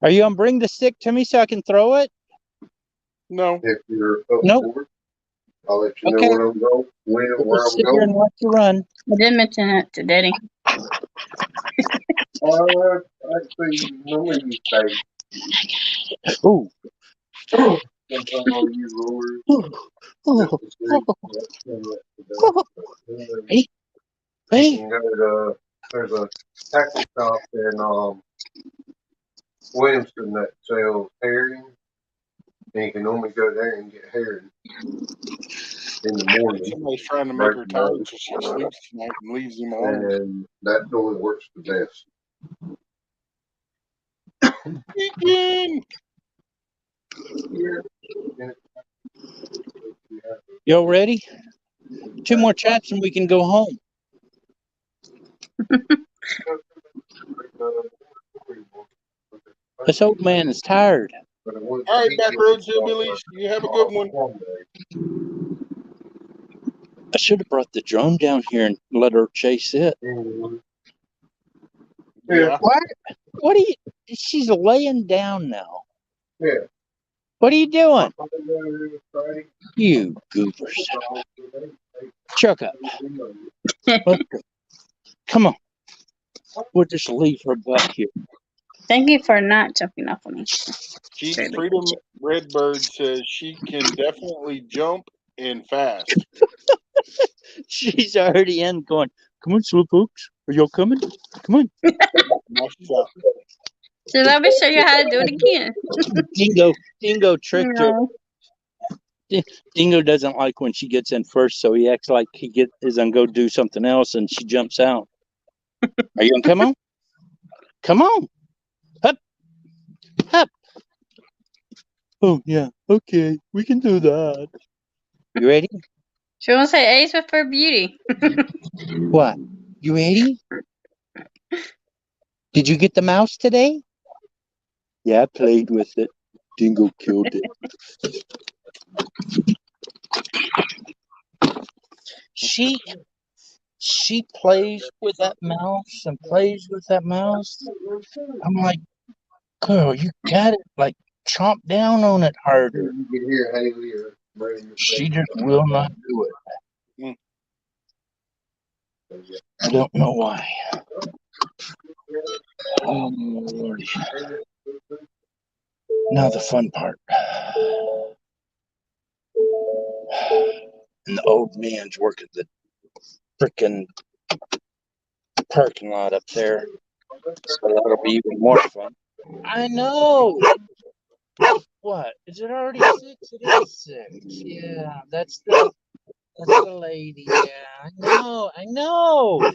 Are you gonna bring the stick to me so I can throw it? No. If you're up Nope. for it, I'll let you Okay. know when I'm going. We'll Where just I'm sit here and going. watch you run. I did mention it to Daddy. Actually, normally you stay. Ooh. Sometimes I'll use lures Oh. just to see. Hey. You Hey. can go to, there's a tackle shop in Williamston that sells herring, and you can only go there and get herring in the morning. Somebody's trying to make her tired so she sleeps tonight and leaves him alone. And that only works the best. Weekend. Y'all ready? 2 more chaps and we can go home. This old man is tired. All right, Backroads Hillbillies, you have a good one. I should have brought the drone down here and let her chase it. Yeah. What are you? She's laying down now. Yeah. What are you doing? You goobers. Chuck up. Let's go. Come on. We'll just leave her butt here. Thank you for not jumping off on me. Chief Really Freedom appreciate Redbird says she can definitely jump and fast. She's already in going, come on, slow folks. Are y'all coming? Come on. Now she's out. So let me show you how to do it again. Dingo tricked her. No. Dingo doesn't like when she gets in first, so he acts like he is gonna go do something else, and she jumps out. Are you gonna come on? Come on. Up. Up. Oh, yeah. Okay. We can do that. You ready? She wants to say Ace with her beauty. What? You ready? Did you get the mouse today? Yeah, I played with it. Dingo killed it. She plays with that mouse and plays with that mouse. I'm like, Girl, you got it. Like, chomp down on it harder. You can hear Haley or Brandon. She just will not do it. I don't know why. Oh, Lordy. Now the fun part. And the old man's working the freaking parking lot up there. So that'll be even more fun. I know. What? Is it already 6? It is 6. Yeah, that's the lady. Yeah, I know.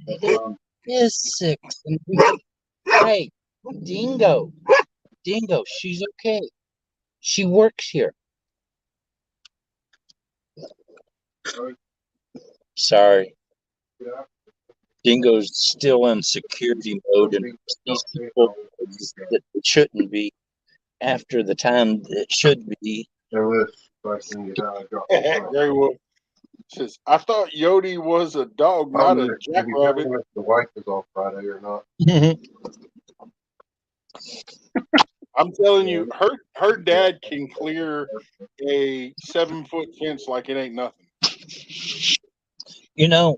It is 6. And hey, Dingo, she's okay. She works here. Sorry. Dingo's still in security mode and sees people that it shouldn't be after the time that it should be. Very well. Says, I thought Yodi was a dog, not a jackrabbit. The wife is off Friday or not? I'm telling you, her dad can clear a 7-foot fence like it ain't nothing. You know,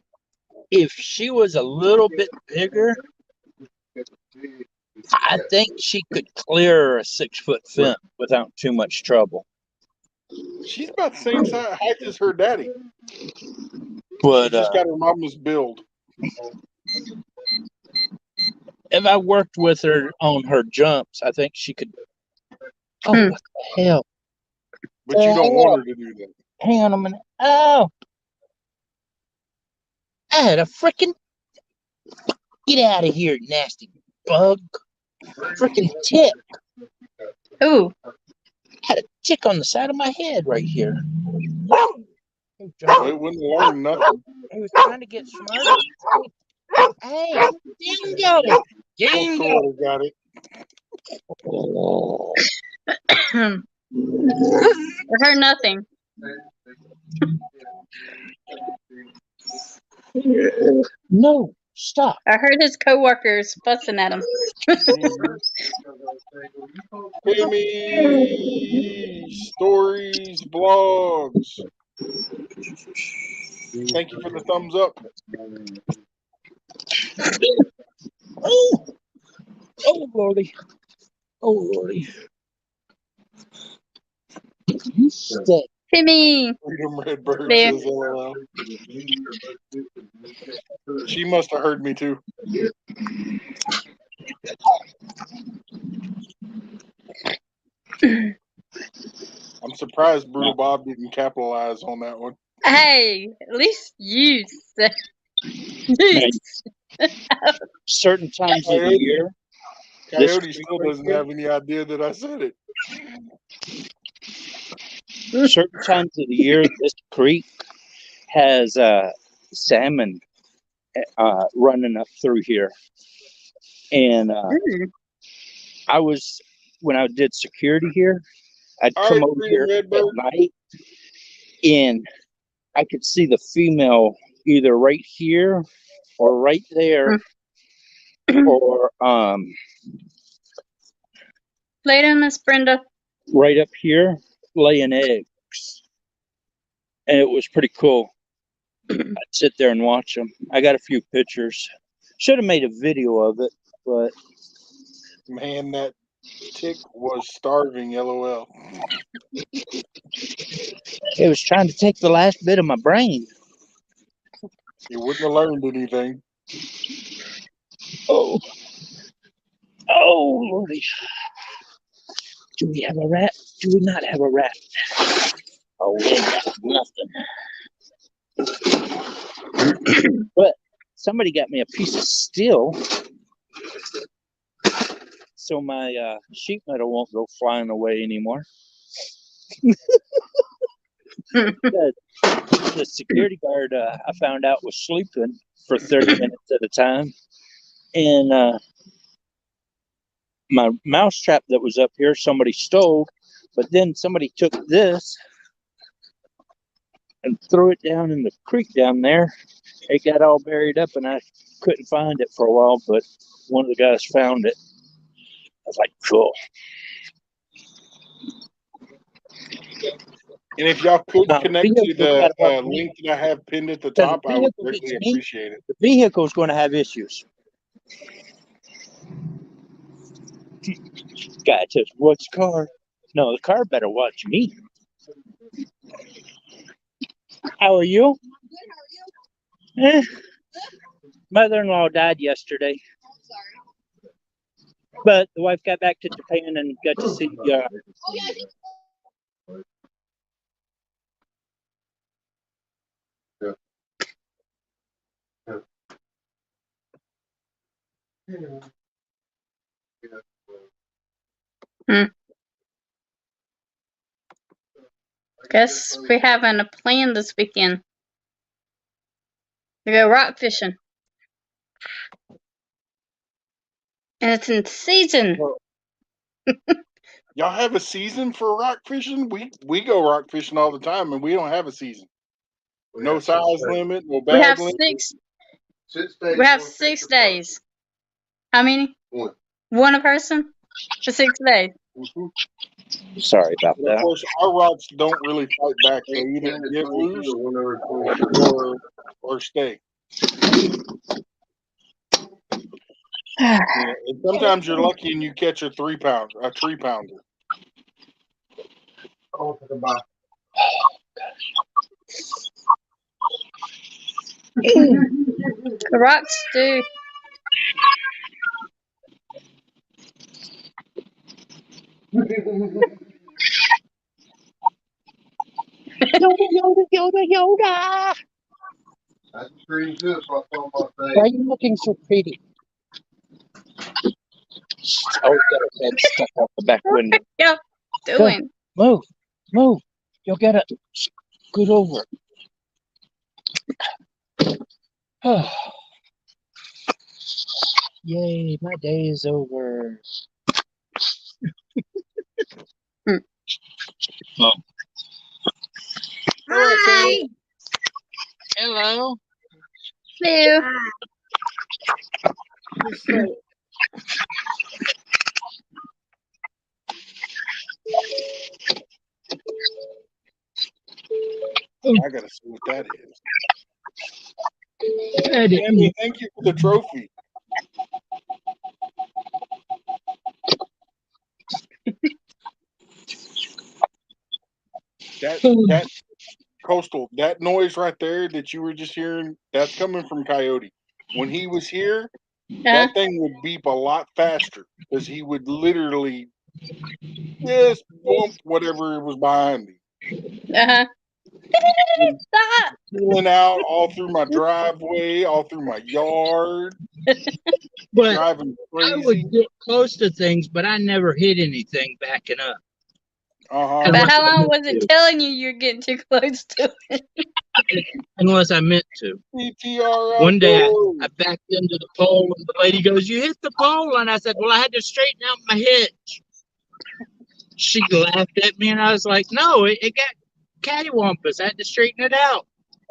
if she was a little bit bigger, I think she could clear a 6-foot fence without too much trouble. She's about the same height as her daddy. But she just got her mama's build. If I worked with her on her jumps, I think she could. Oh, what the hell? But you don't want her to do that. Hang on a minute. Oh, I had a freaking. Get out of here, nasty bug. Freaking tick. Ooh. Had a tick on the side of my head right here. It wouldn't learn nothing. He was trying to get smarter. Hey, Dingo! Dingo! Got it. I heard nothing. No, stop. I heard his coworkers fussing at him. Amy, stories, blogs. Thank you for the thumbs up. Oh, Lordy. Oh, Lordy. You stay. Timmy. Freedom Redbird There. says LOL. She must have heard me too. I'm surprised Brutal Bob didn't capitalize on that one. Hey, at least you said. Certain times of the year. Coyote still doesn't have any idea that I said it. Certain times of the year, this creek has salmon running up through here. And when I did security here, I'd come over here at night and I could see the female either right here or right there or later, Miss Brenda. Right up here laying eggs. And it was pretty cool. I'd sit there and watch them. I got a few pictures. Should have made a video of it, but man, that tick was starving. LOL. It was trying to take the last bit of my brain. You wouldn't have learned anything. Oh, Lordy. Do we have a rat? Do we not have a rat? Oh, we ain't got nothing. But somebody got me a piece of steel so my sheet metal won't go flying away anymore. The security guard I found out was sleeping for 30 minutes at a time. And my mouse trap that was up here, somebody stole, but then somebody took this and threw it down in the creek down there. It got all buried up and I couldn't find it for a while, but one of the guys found it. was like, cool. And if y'all could Now, connect to vehicle's gotta the watch me. link that I have pinned at the Because top, the I would vehicle greatly hits me, appreciate it. the vehicle's going to have issues. Guy says, "What's car?" No, the car better watch me. How are you? Eh. Mother-in-law died yesterday. But the wife got back to Japan and got to see. Guess we're having a plan this weekend. We go rock fishing. And it's in season. Y'all have a season for rock fishing? We go rock fishing all the time, and we don't have a season. No size limit, no We have bag limit. 6. 6 days. We have for a 6 fisher days. How many? One. One a person for 6 days. Mhm. Sorry about But of that. course, our rocks don't really fight back. They 18 either to give 22 loose or 1 over 23. or stay. Yeah, and sometimes you're lucky and you catch a 3-pounder, a 3-pounder. Oh, to the bottom. The rocks do. Yoda. That's a green too. If I saw my Why face. are you looking so pretty? Oh, got her head stuck out the back window. Yeah, doing. Move. You'll get it. Scoot over. Yay, my day is over. Oh. Hi. Hello. Hello. I gotta see what that is. Hey, Tammy, thank you for the trophy. That Coastal, that noise right there that you were just hearing, that's coming from Coyote. When he was here, that thing would beep a lot faster because he would literally just bump whatever was behind me. Uh-huh. Stop. Peeling out all through my driveway, all through my yard, But driving I crazy. would get close to things, but I never hit anything backing up. Uh-huh. But how long was it telling you you're getting too close to it? Unless I meant to. PTR One day outdoors. I backed into the pole and the lady goes, "You hit the pole." And I said, "Well, I had to straighten out my hitch." She laughed at me and I was like, "No, it got cattywampus. I had to straighten it out.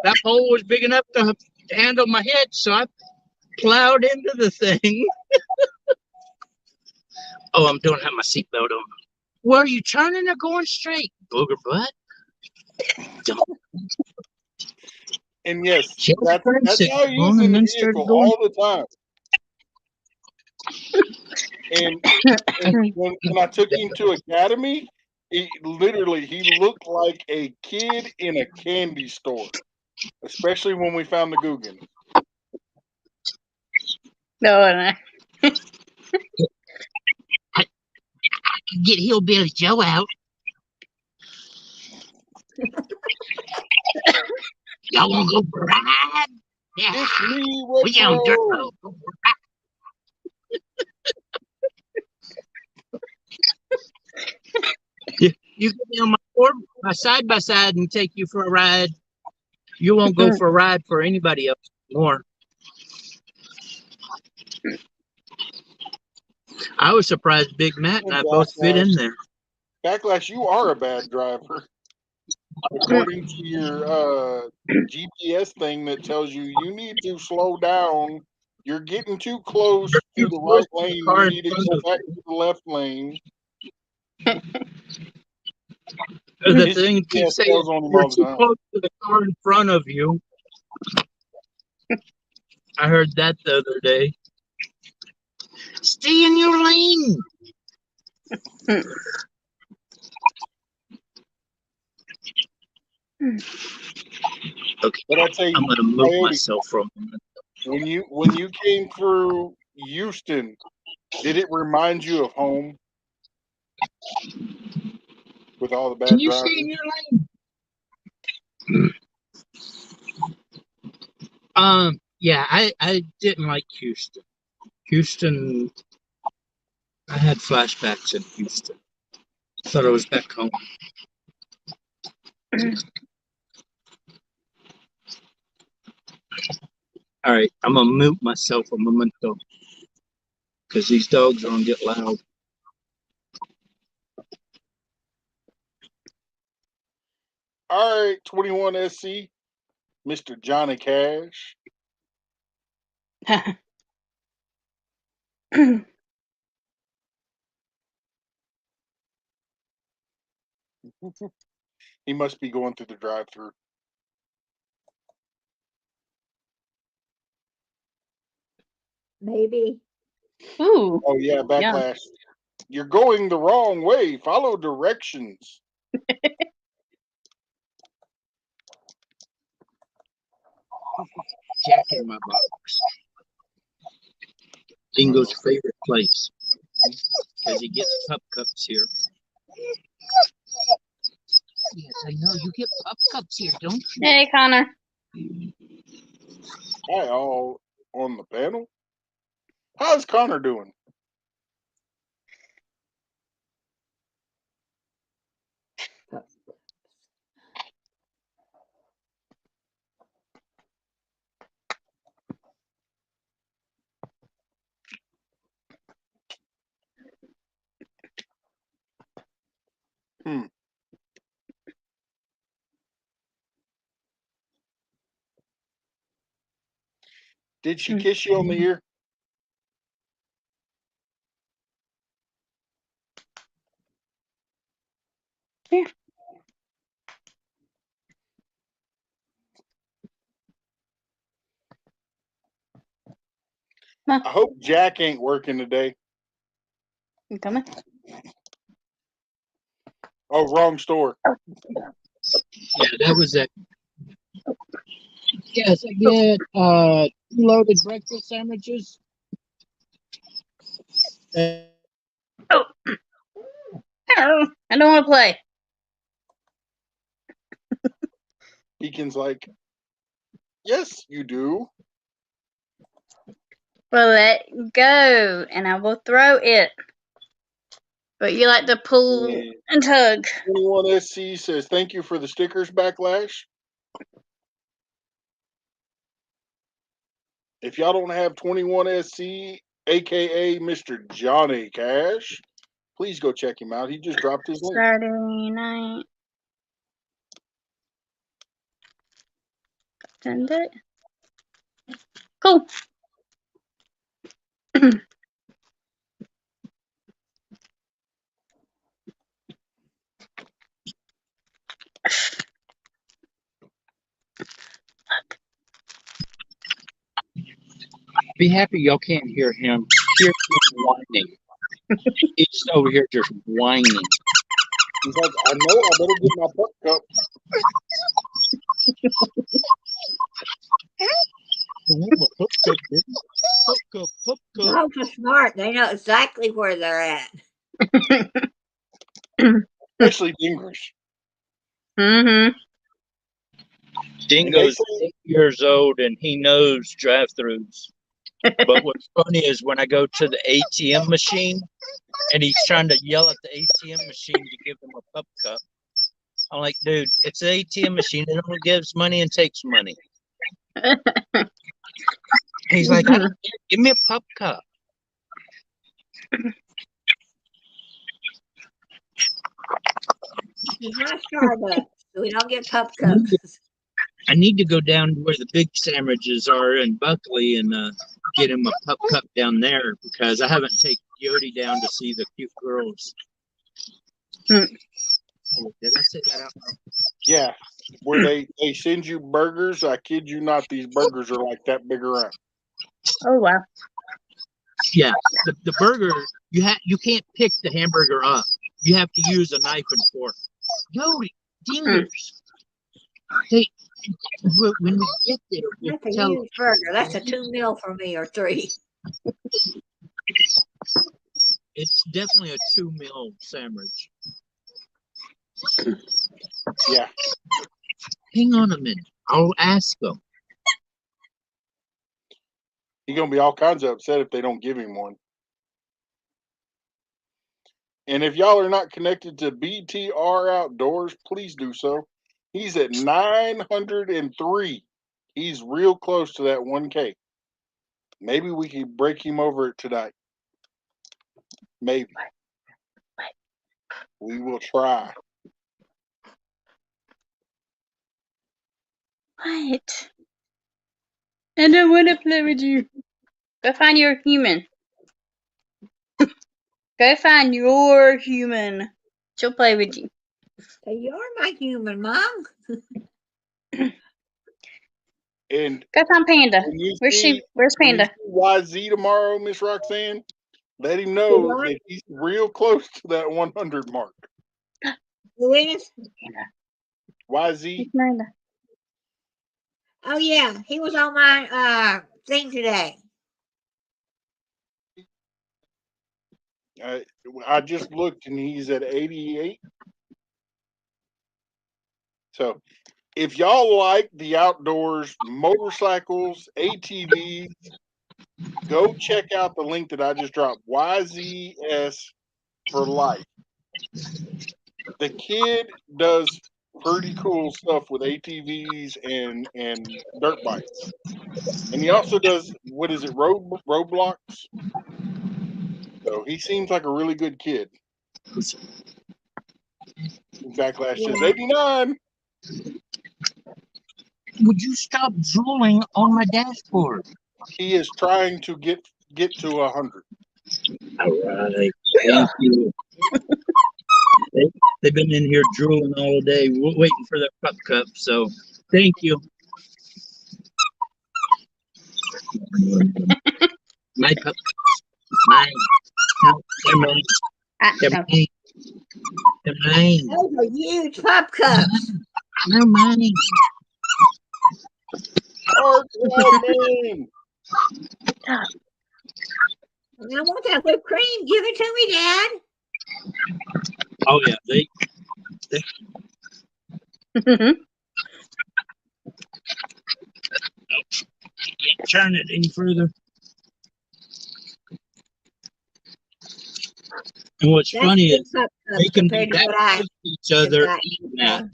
That pole was big enough to handle my hitch, so I plowed into the thing." Oh, I don't have my seatbelt on. Where are you turning or going straight, booger butt? And yes, She had a turn that's how he signal is on in and the then started vehicle going. all the time. And when I took him to Academy, he looked like a kid in a candy store, especially when we found the Guggen. No. Get Hillbilly Joe out. Y'all want to go for a ride? Yeah. It's me, We on dirt Retro. road. You get me on my side by side and take you for a ride. You won't go for a ride for anybody else more. I was surprised Big Matt and I both fit in there. Backlash, you are a bad driver. According to your GPS thing that tells you need to slow down You're getting too close You're to the too close right to the lane. car You in need to front go of back you. to the left lane. The His thing keeps GPS saying tells on him you're all the too time. close to the car in front of you. I heard that the other day. Stay in your lane. Okay, But I'd say, I'm gonna move Coyote, myself from him. when you came through Houston, did it remind you of home with all the Can bad you stay in driving? your lane? Yeah, I didn't like Houston. Houston, I had flashbacks in Houston. Thought I was back home. All right, I'm gonna mute myself a momento because these dogs are gonna get loud. All right, 21 SC, Mr. Johnny Cash. He must be going through the drive-through. Maybe. Ooh, Oh yeah, yeah. backlash. You're going the wrong way. Follow directions. Jack in my box. Dingo's favorite place because he gets pup cups here. Yes, I know you get pup cups here, don't you? Hey, Connor. Hi, all on the panel. How's Connor doing? Hmm. Did she kiss you on the ear? Yeah. I hope Jack ain't working today. You coming? Oh, wrong store. Yeah, that was it. Yes, I get loaded breakfast sandwiches. Oh, I don't want to play. Beacon's like, yes, you do. Well, let go, and I will throw it. But you like to pull And and tug. 21 SC says, thank you for the stickers, Backlash. If y'all don't have 21 SC, aka Mr. Johnny Cash, please go check him out. He just dropped his link. Saturday night. Send it. Cool. Be happy y'all can't hear him. Hear him whining. He's over here just whining. He's like, I know, I better get my pup cup. Dogs are smart. They know exactly where they're at. Especially Dingrous. Mm-hmm. Dingo's 8 years old and he knows drive-throughs. But what's funny is when I go to the ATM machine and he's trying to yell at the ATM machine to give him a pup cup. I'm like, dude, it's an ATM machine. It only gives money and takes money. He's like, I don't care. Give me a pup cup. It's not Starbucks. So we don't get pup cups. I need to go down to where the big sandwiches are in Buckley and get him a pup cup down there because I haven't taken Yodi down to see the cute girls. Hmm. Oh, did I say that out loud? Yeah, where they send you burgers. I kid you not, these burgers are like that big around. Oh wow. Yeah, the burger you can't pick the hamburger up. You have to use a knife and fork. Yodi, dingers. Hey, when we get there, we'll That's a tell. huge burger. That's a 2 meal for me or 3. It's definitely a 2 meal sandwich. Yeah, Hang on a minute. I'll ask them. he's gonna be all kinds of upset if they don't give him one. And if y'all are not connected to BTR Outdoors, please do so. He's at 903. He's real close to that 1K. Maybe we can break him over it tonight. Maybe. We will try. What? I don't want to play with you. Go find your human. Go find your human. She'll play with you. So you're my human, Mom. And Go find Panda. when you Where's see Panda? YZ tomorrow, Miss Roxanne, let him know that he's real close to that 100 mark. Who is? YZ, Panda. Oh yeah, he was on my thing today. I just looked and he's at 88. So if y'all like the outdoors, motorcycles, ATVs, go check out the link that I just dropped. YZS for life. The kid does pretty cool stuff with ATVs and dirt bikes, and he also does what is it roadblocks. So he seems like a really good kid. In fact, last says 89. Would you stop drooling on my dashboard? He is trying to get to 100. All right. Thank you. They've been in here drooling all day, waiting for their pup cup. So, thank you. My pup. Mine. No, they're mine. They're No. mine. They're mine. Those are huge pup cups. They're mine. Maine. I want that whipped cream. Give it to me, Dad. Oh yeah, they can't turn it any further. And what's That's funny big is pup they cups can be compared to that what I close to each other got. eating that.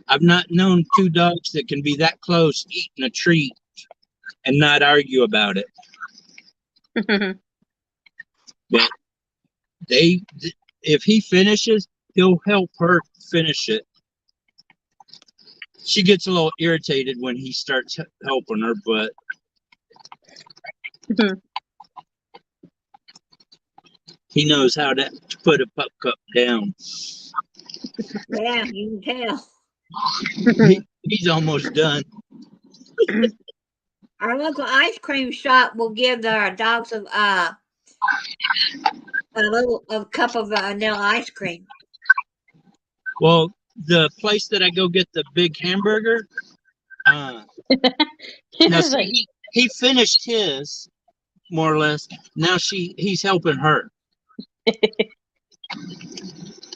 I've not known two dogs that can be that close eating a treat and not argue about it. But if he finishes, he'll help her finish it. She gets a little irritated when he starts helping her, but he knows how to put a pup cup down. Yeah, you can tell. He's almost done. Our local ice cream shop will give their dogs a cup of vanilla ice cream. Well, the place that I go get the big hamburger, now see, he finished his more or less. Now he's helping her. At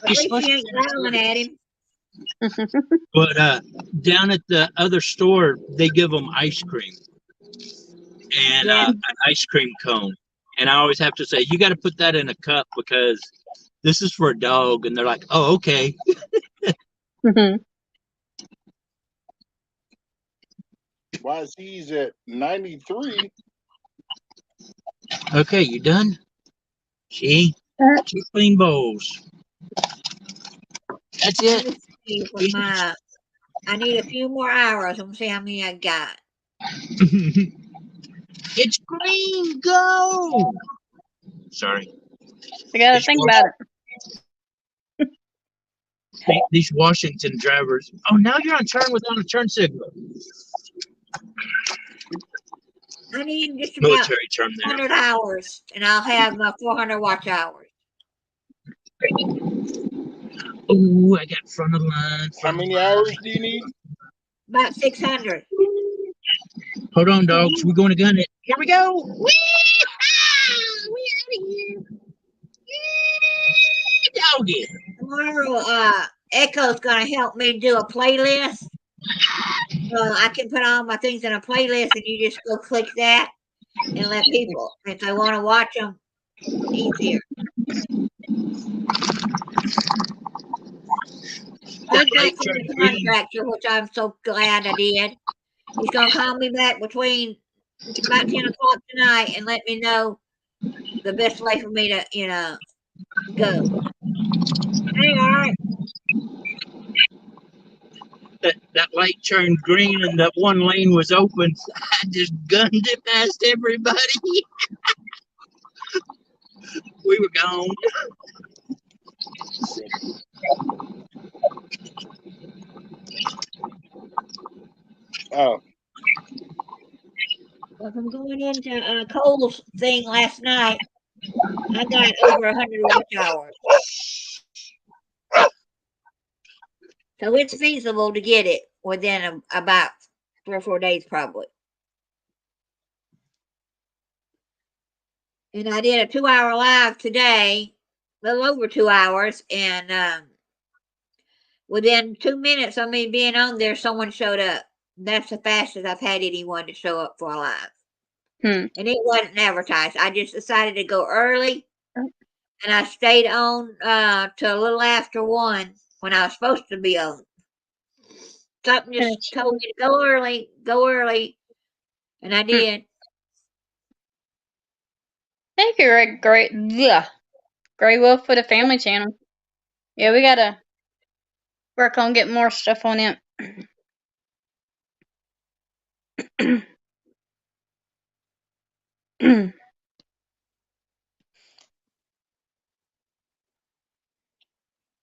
least she ain't growling at him. But down at the other store, they give them ice cream and an ice cream cone. And I always have to say, you got to put that in a cup because this is for a dog. And they're like, oh, okay. YZ's at 93. Okay, you done? See? 2 clean bowls. That's it. I need a few more hours. Let me see how many I got. It's green. Go. Sorry. I gotta These, think about it. these Washington drivers. Oh, now you're on turn without a turn signal. I need just about Military term there. 100 hours, and I'll have my 400 watch hours. Oh, I got front of line. How many hours do you need? About 600. Hold on, dogs. We're going to gun it. Here we go. Whee! We out of here. Whee! Doggy. Tomorrow, Echo's going to help me do a playlist. So I can put all my things in a playlist, and you just go click that and let people, if they want to watch them, easier. I got from the contractor, which I'm so glad I did. He's going to call me back between about 10 o'clock tonight and let me know the best way for me to, go. Hey, all right. That light turned green and that one lane was open. I just gunned it past everybody. We were gone. Oh, Well, from going into Cole's thing last night, I got over 100 watch hours. So it's feasible to get it within about 3 or 4 days, probably. And I did a 2-hour live today, a little over 2 hours, and within 2 minutes of me being on there, someone showed up. That's the fastest I've had anyone to show up for a live. And it wasn't advertised. I just decided to go early, and I stayed on till a little after 1 when I was supposed to be on. Something just told me to go early, and I did. Thank you, Great Wolf for the family channel. Yeah, we gotta work on getting more stuff on it.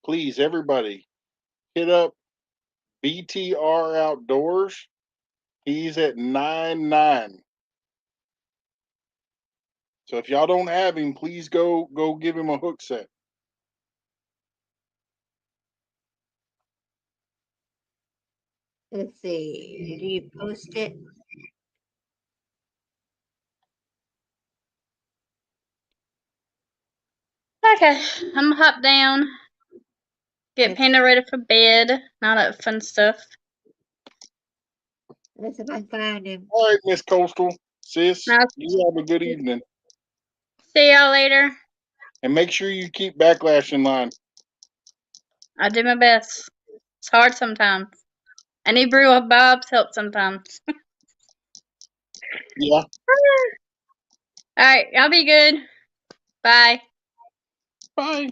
please, everybody, hit up BTR Outdoors. He's at 99. So if y'all don't have him, please go give him a hook set. Let's see. Did you post it? Okay, I'm gonna hop down, get Panda ready for bed, and all that fun stuff. Let's see if I can find him. All right, Miss Coastal, sis, Now, you have a good evening. see y'all later. And make sure you keep Backlash in line. I do my best. It's hard sometimes. I need Brew Bob's help sometimes. Yeah. Alright, y'all be good. Bye. Bye.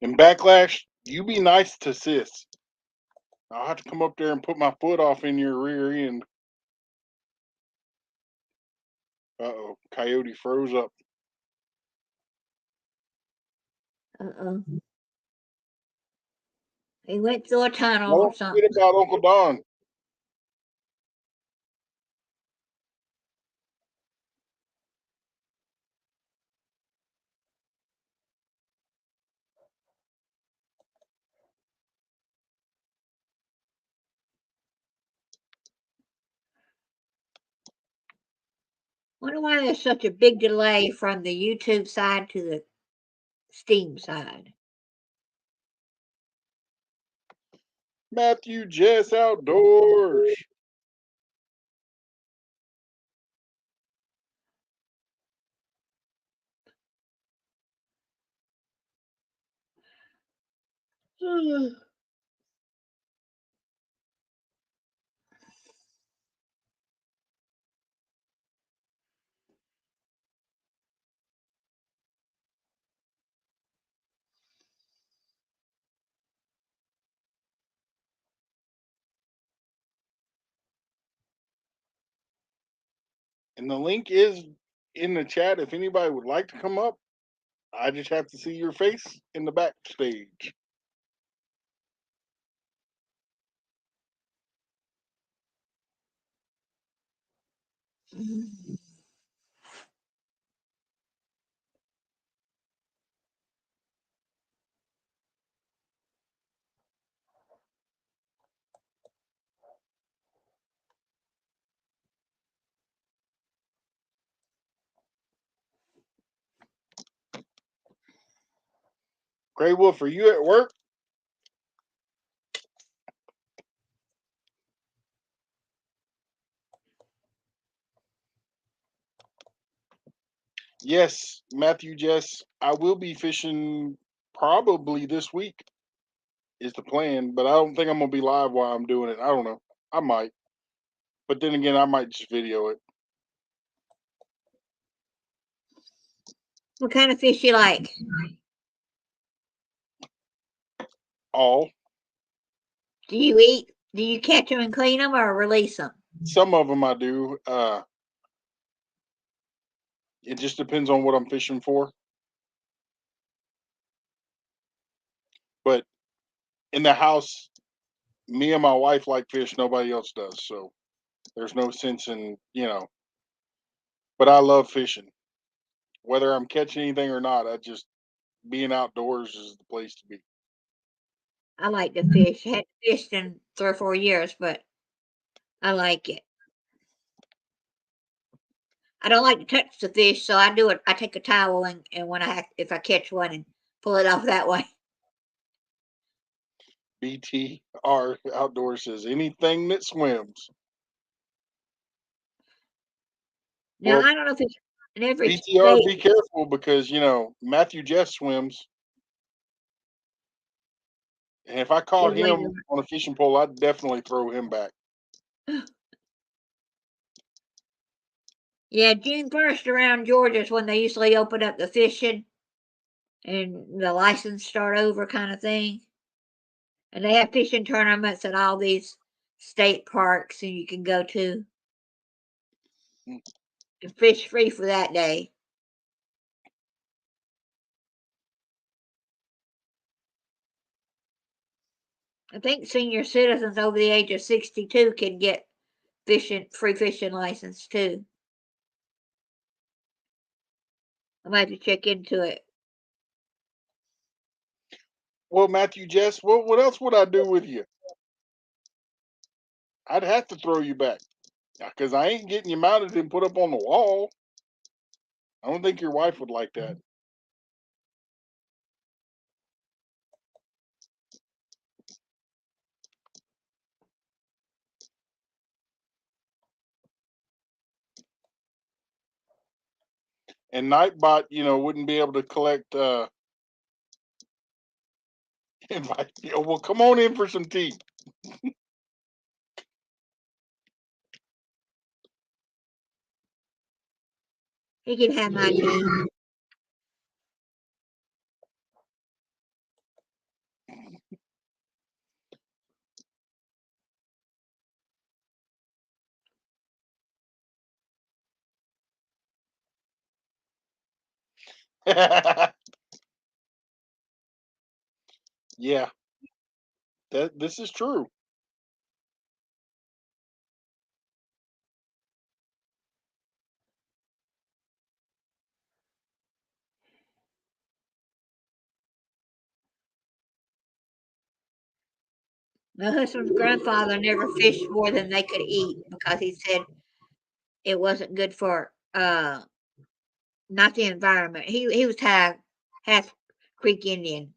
And Backlash, you be nice to sis. I'll have to come up there and put my foot off in your rear end. Uh-oh, Coyote froze up. He went through a tunnel or Don't something. forget about Uncle Don. Wonder why there's such a big delay from the YouTube side to the Steam side. Matthew Jess Outdoors. And the link is in the chat if anybody would like to come up. I just have to see your face in the backstage. Gray Wolf, are you at work? Yes, Matthew Jess, I will be fishing probably this week is the plan, but I don't think I'm gonna be live while I'm doing it. I don't know. I might. But then again, I might just video it. What kind of fish you like? All. Do you eat? Do you catch them and clean them or release them? Some of them I do. It just depends on what I'm fishing for. But in the house, me and my wife like fish. Nobody else does. So there's no sense in, but I love fishing. Whether I'm catching anything or not, I just, being outdoors is the place to be. I like to fish. I hadn't fished in 3 or 4 years, but I like it. I don't like to touch the fish, so I do it. I take a towel and when if I catch one and pull it off that way. BTR Outdoors says anything that swims. Now Well, I don't know if it's in every BTR, state. be careful because, Matthew Jess swims. And if I Yeah, caught wait a him on a fishing pole, I'd definitely throw him back. minute. Yeah, June 1st around Georgia is when they usually open up the fishing and the license start over kind of thing. And they have fishing tournaments at all these state parks and you can go to and fish free for that day. I think senior citizens over the age of 62 can get free fishing license too. I might have to check into it. Well, Matthew Jess, what else would I do with you? I'd have to throw you back because I ain't getting you mounted and put up on the wall. I don't think your wife would like that. And Nightbot, wouldn't be able to collect invite. Well, come on in for some tea. He can have my tea. Yeah, this is true. My husband's grandfather never fished more than they could eat because he said it wasn't good for not the environment. He was half Creek Indian.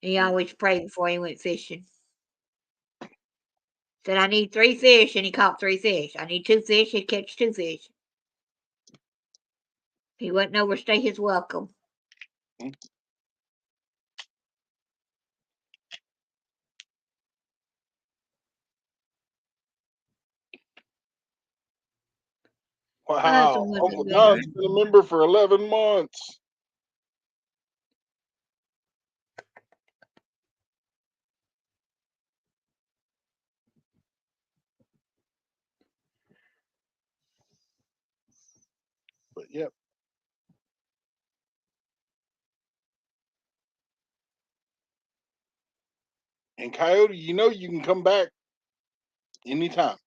He always prayed before he went fishing. Said I need 3 fish and he caught 3 fish. I need 2 fish, he'd catch 2 fish. He wouldn't overstay his welcome. My Wow, husband was a Uncle good Don's one. been a member for 11 months. Yep. And Coyote, you can come back anytime.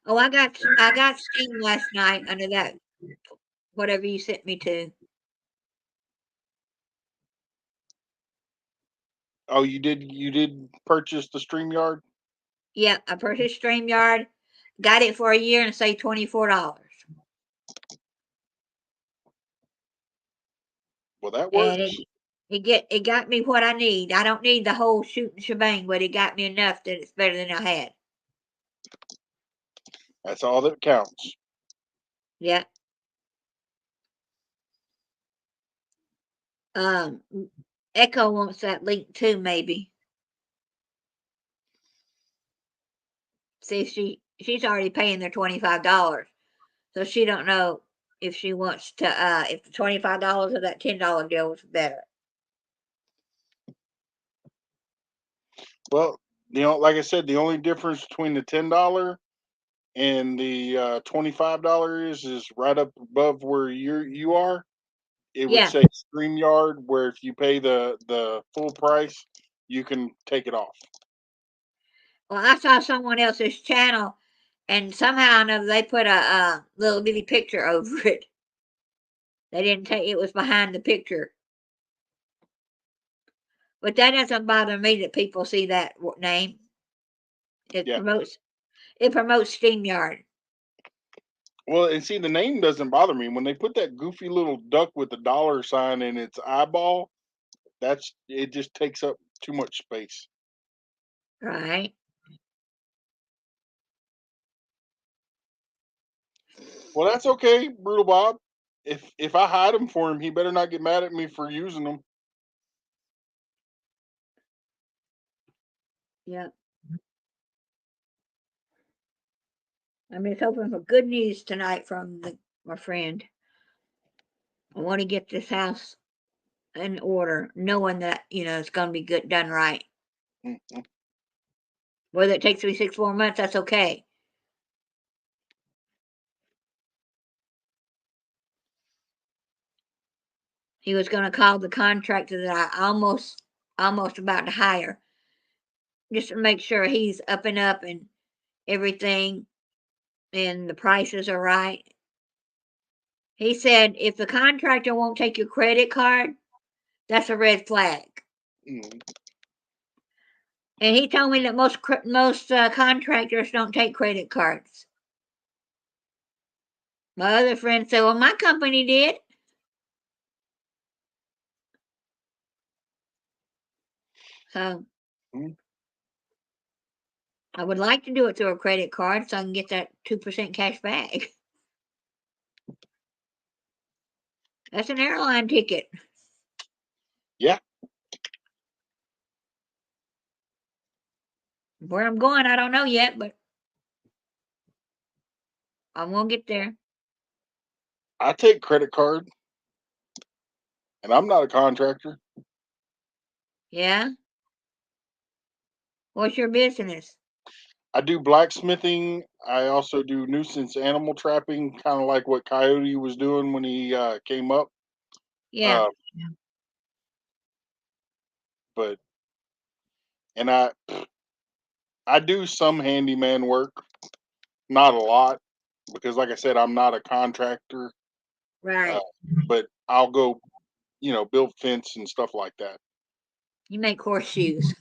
Oh, I got steam last night under that whatever you sent me to. Oh, you did purchase the StreamYard? Yep, I purchased StreamYard, got it for a year and saved $24. Well, that And works. it got me what I need. I don't need the whole shooting shebang, but it got me enough that it's better than I had. That's all that counts. Yeah. Um, Echo wants that link too, maybe. See, she's already paying their $25, so she don't know if she wants to. If the $25 or that $10 deal was better. Well, like I said, the only difference between the $10 and the $25 is right up above where you are. It would Yeah. say StreamYard, where if you pay the full price, you can take it off. Well, I saw someone else's channel, and somehow or another they put a little bitty picture over it. They didn't take it was behind the picture. But that doesn't bother me that people see that name. It Yeah. promotes StreamYard. Well, and see, the name doesn't bother me. When they put that goofy little duck with the dollar sign in its eyeball, it just takes up too much space. Right. Well, that's okay, Brutal Bob. If I hide them for him, he better not get mad at me for using them. Yep. I'm just hoping for good news tonight from my friend. I want to get this house in order, knowing that it's going to be good done right. Mm-hmm. Whether it takes me 6 more months, that's okay. He was going to call the contractor that I almost about to hire, just to make sure he's up and everything, and the prices are right. He said if the contractor won't take your credit card, that's a red flag. Mm-hmm. And he told me that most contractors don't take credit cards. My other friend said, "Well, my company did." So Mm-hmm. I would like to do it through a credit card so I can get that 2% cash back. That's an airline ticket. Yeah. Where I'm going, I don't know yet, but I'm gonna get there. I take credit card, and I'm not a contractor. Yeah. What's your business? I do blacksmithing. I also do nuisance animal trapping, kind of like what Coyote was doing when he came up. Yeah. But and I do some handyman work, not a lot, because like I said, I'm not a contractor. Right. But I'll go, build fence and stuff like that. You make horseshoes.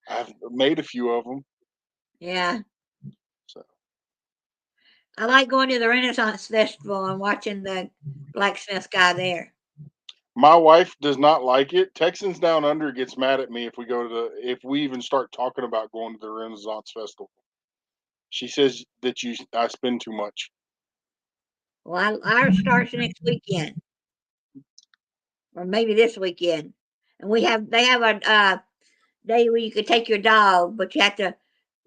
I've made a few of them. Yeah. So I like going to the Renaissance Festival and watching the blacksmith guy there. my wife does not like it. Texans Down Under gets mad at me if we even start talking about going to the Renaissance Festival. She says that I spend too much. Well, ours starts next weekend, or maybe this weekend, and they have a day where you could take your dog, but you have to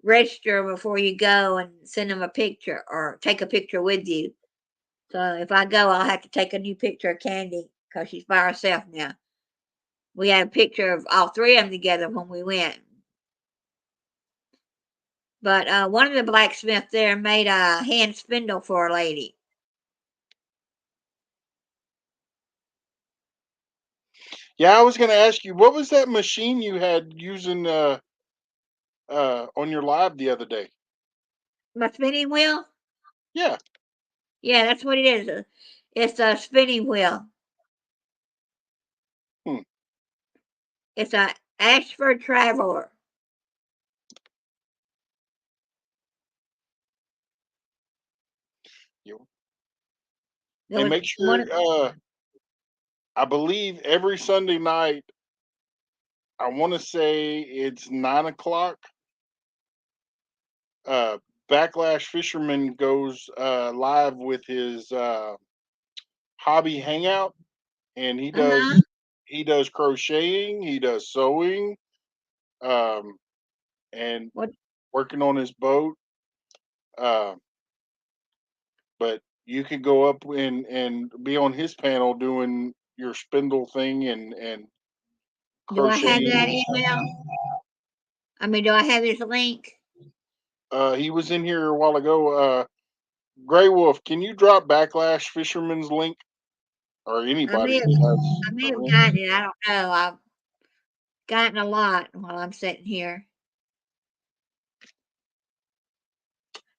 register before you go and send them a picture or take a picture with you. So if I go, I'll have to take a new picture of Candy because she's by herself now. We had a picture of all three of them together when we went. But one of the blacksmiths there made a hand spindle for a lady. Yeah, I was going to ask you, what was that machine you had using on your live the other day? My spinning wheel? Yeah. Yeah, that's what it is. It's a spinning wheel. Hmm. It's a Ashford Traveler. You- There And was make sure, one. I believe every Sunday night, I want to say it's 9 o'clock. Uh, Backlash Fisherman goes live with his hobby hangout, and Uh-huh. he does crocheting, he does sewing, um, and What? working on his boat. Uh, but you could go up and be on his panel doing your spindle thing and Do I have crocheting that and stuff. email? I mean, do I have his link? He was in here a while ago. Gray Wolf, can you drop Backlash Fisherman's link or I anybody may have, that I has may a have link? gotten it. I don't know. I've gotten a lot while I'm sitting here.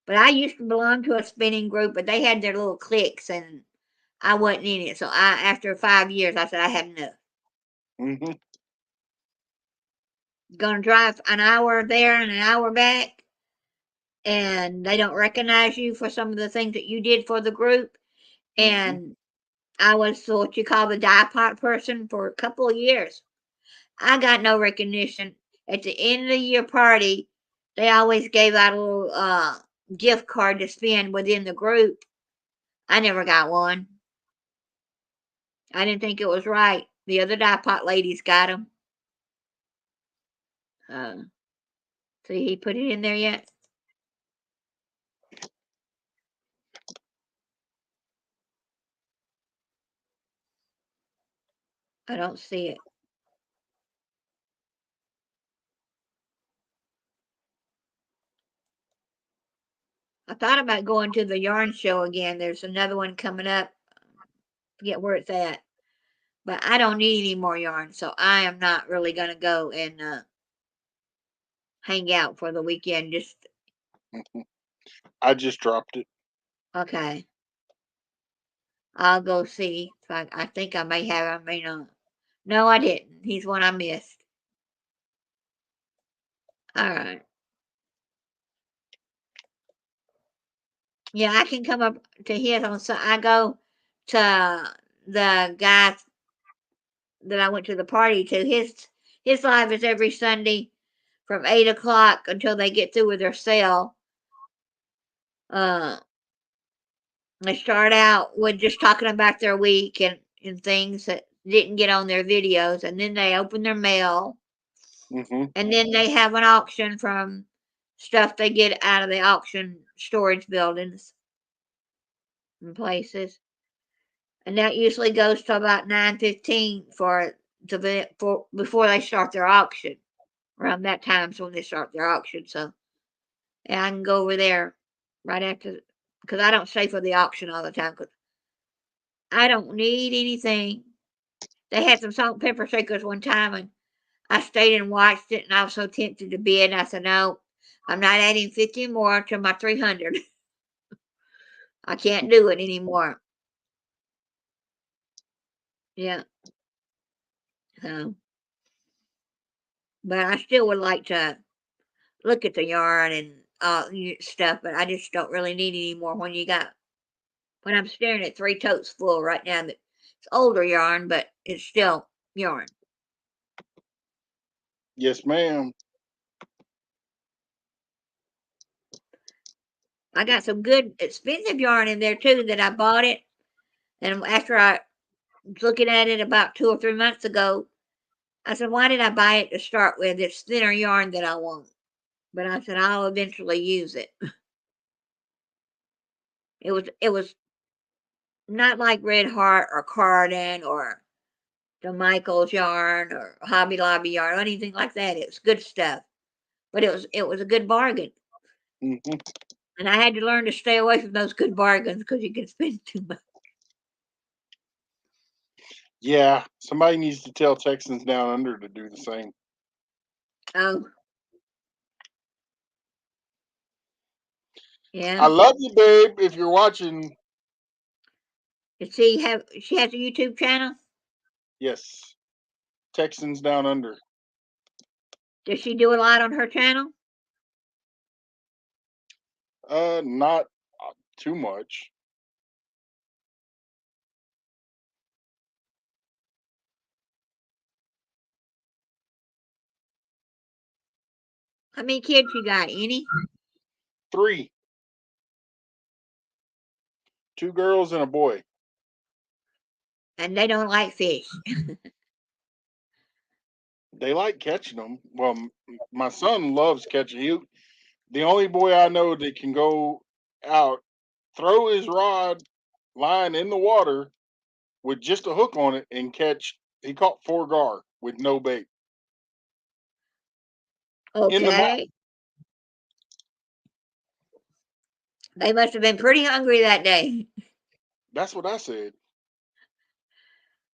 But I used to belong to a spinning group, but they had their little cliques, and I wasn't in it. So after 5 years, I said I had enough. Mm-hmm. Gonna drive an hour there and an hour back, and they don't recognize you for some of the things that you did for the group. Mm-hmm. And I was what you call the die pot person for a couple of years. I got no recognition. At the end of the year party, they always gave out a little gift card to spend within the group. I never got one. I didn't think it was right. The other die pot ladies got them. See, he put it in there yet? I don't see it. I thought about going to the yarn show again. There's another one coming up. Forget where it's at. But I don't need any more yarn, so I am not really gonna go and hang out for the weekend. Just I just dropped it. okay. I'll go see. I think I may have. I may not. No, I didn't. He's one I missed. All right. Yeah, I can come up to his on. So I go to the guy that I went to the party to. His live is every Sunday from 8 o'clock until they get through with their sale. Uh, they start out with just talking about their week and things that didn't get on their videos, and then they open their mail, Mm-hmm. and then they have an auction from stuff they get out of the auction storage buildings and places, and that usually goes to about 9:15 for before they start their auction. Around that time's when they start their auction, so yeah, I can go over there right after because I don't stay for the auction all the time because I don't need anything. They had some salt and pepper shakers one time, and I stayed and watched it, and I was so tempted to bid. And I said, no, I'm not adding 50 more to my 300. I can't do it anymore. Yeah. So, but I still would like to look at the yarn and stuff, but I just don't really need any more when I'm staring at 3 totes full right now. That it's older yarn, but it's still yarn. Yes, ma'am. I got some good expensive yarn in there too that I bought it, and after I was looking at it about 2 or 3 months ago, I said, "Why did I buy it to start with? It's thinner yarn that I want." But I said, "I'll eventually use it." It was not like Red Heart or Carden or the Michaels yarn or Hobby Lobby yarn or anything like that. It was good stuff, but it was a good bargain. Mhm. And I had to learn to stay away from those good bargains because you can spend too much. Yeah, somebody needs to tell Texans Down Under to do the same. Oh, I yeah. love you, babe. If you're watching, Does she has a YouTube channel? yes, Texans Down Under. Does she do a lot on her channel? Not too much. How many kids you got? Any? 3, 2 girls and a boy. And they don't like fish. They like catching them. Well, my son loves catching. The only boy I know that can go out, throw his rod line in the water with just a hook on it and catch. He caught 4 gar with no bait in the mouth. Okay. They must have been pretty hungry that day. That's what I said.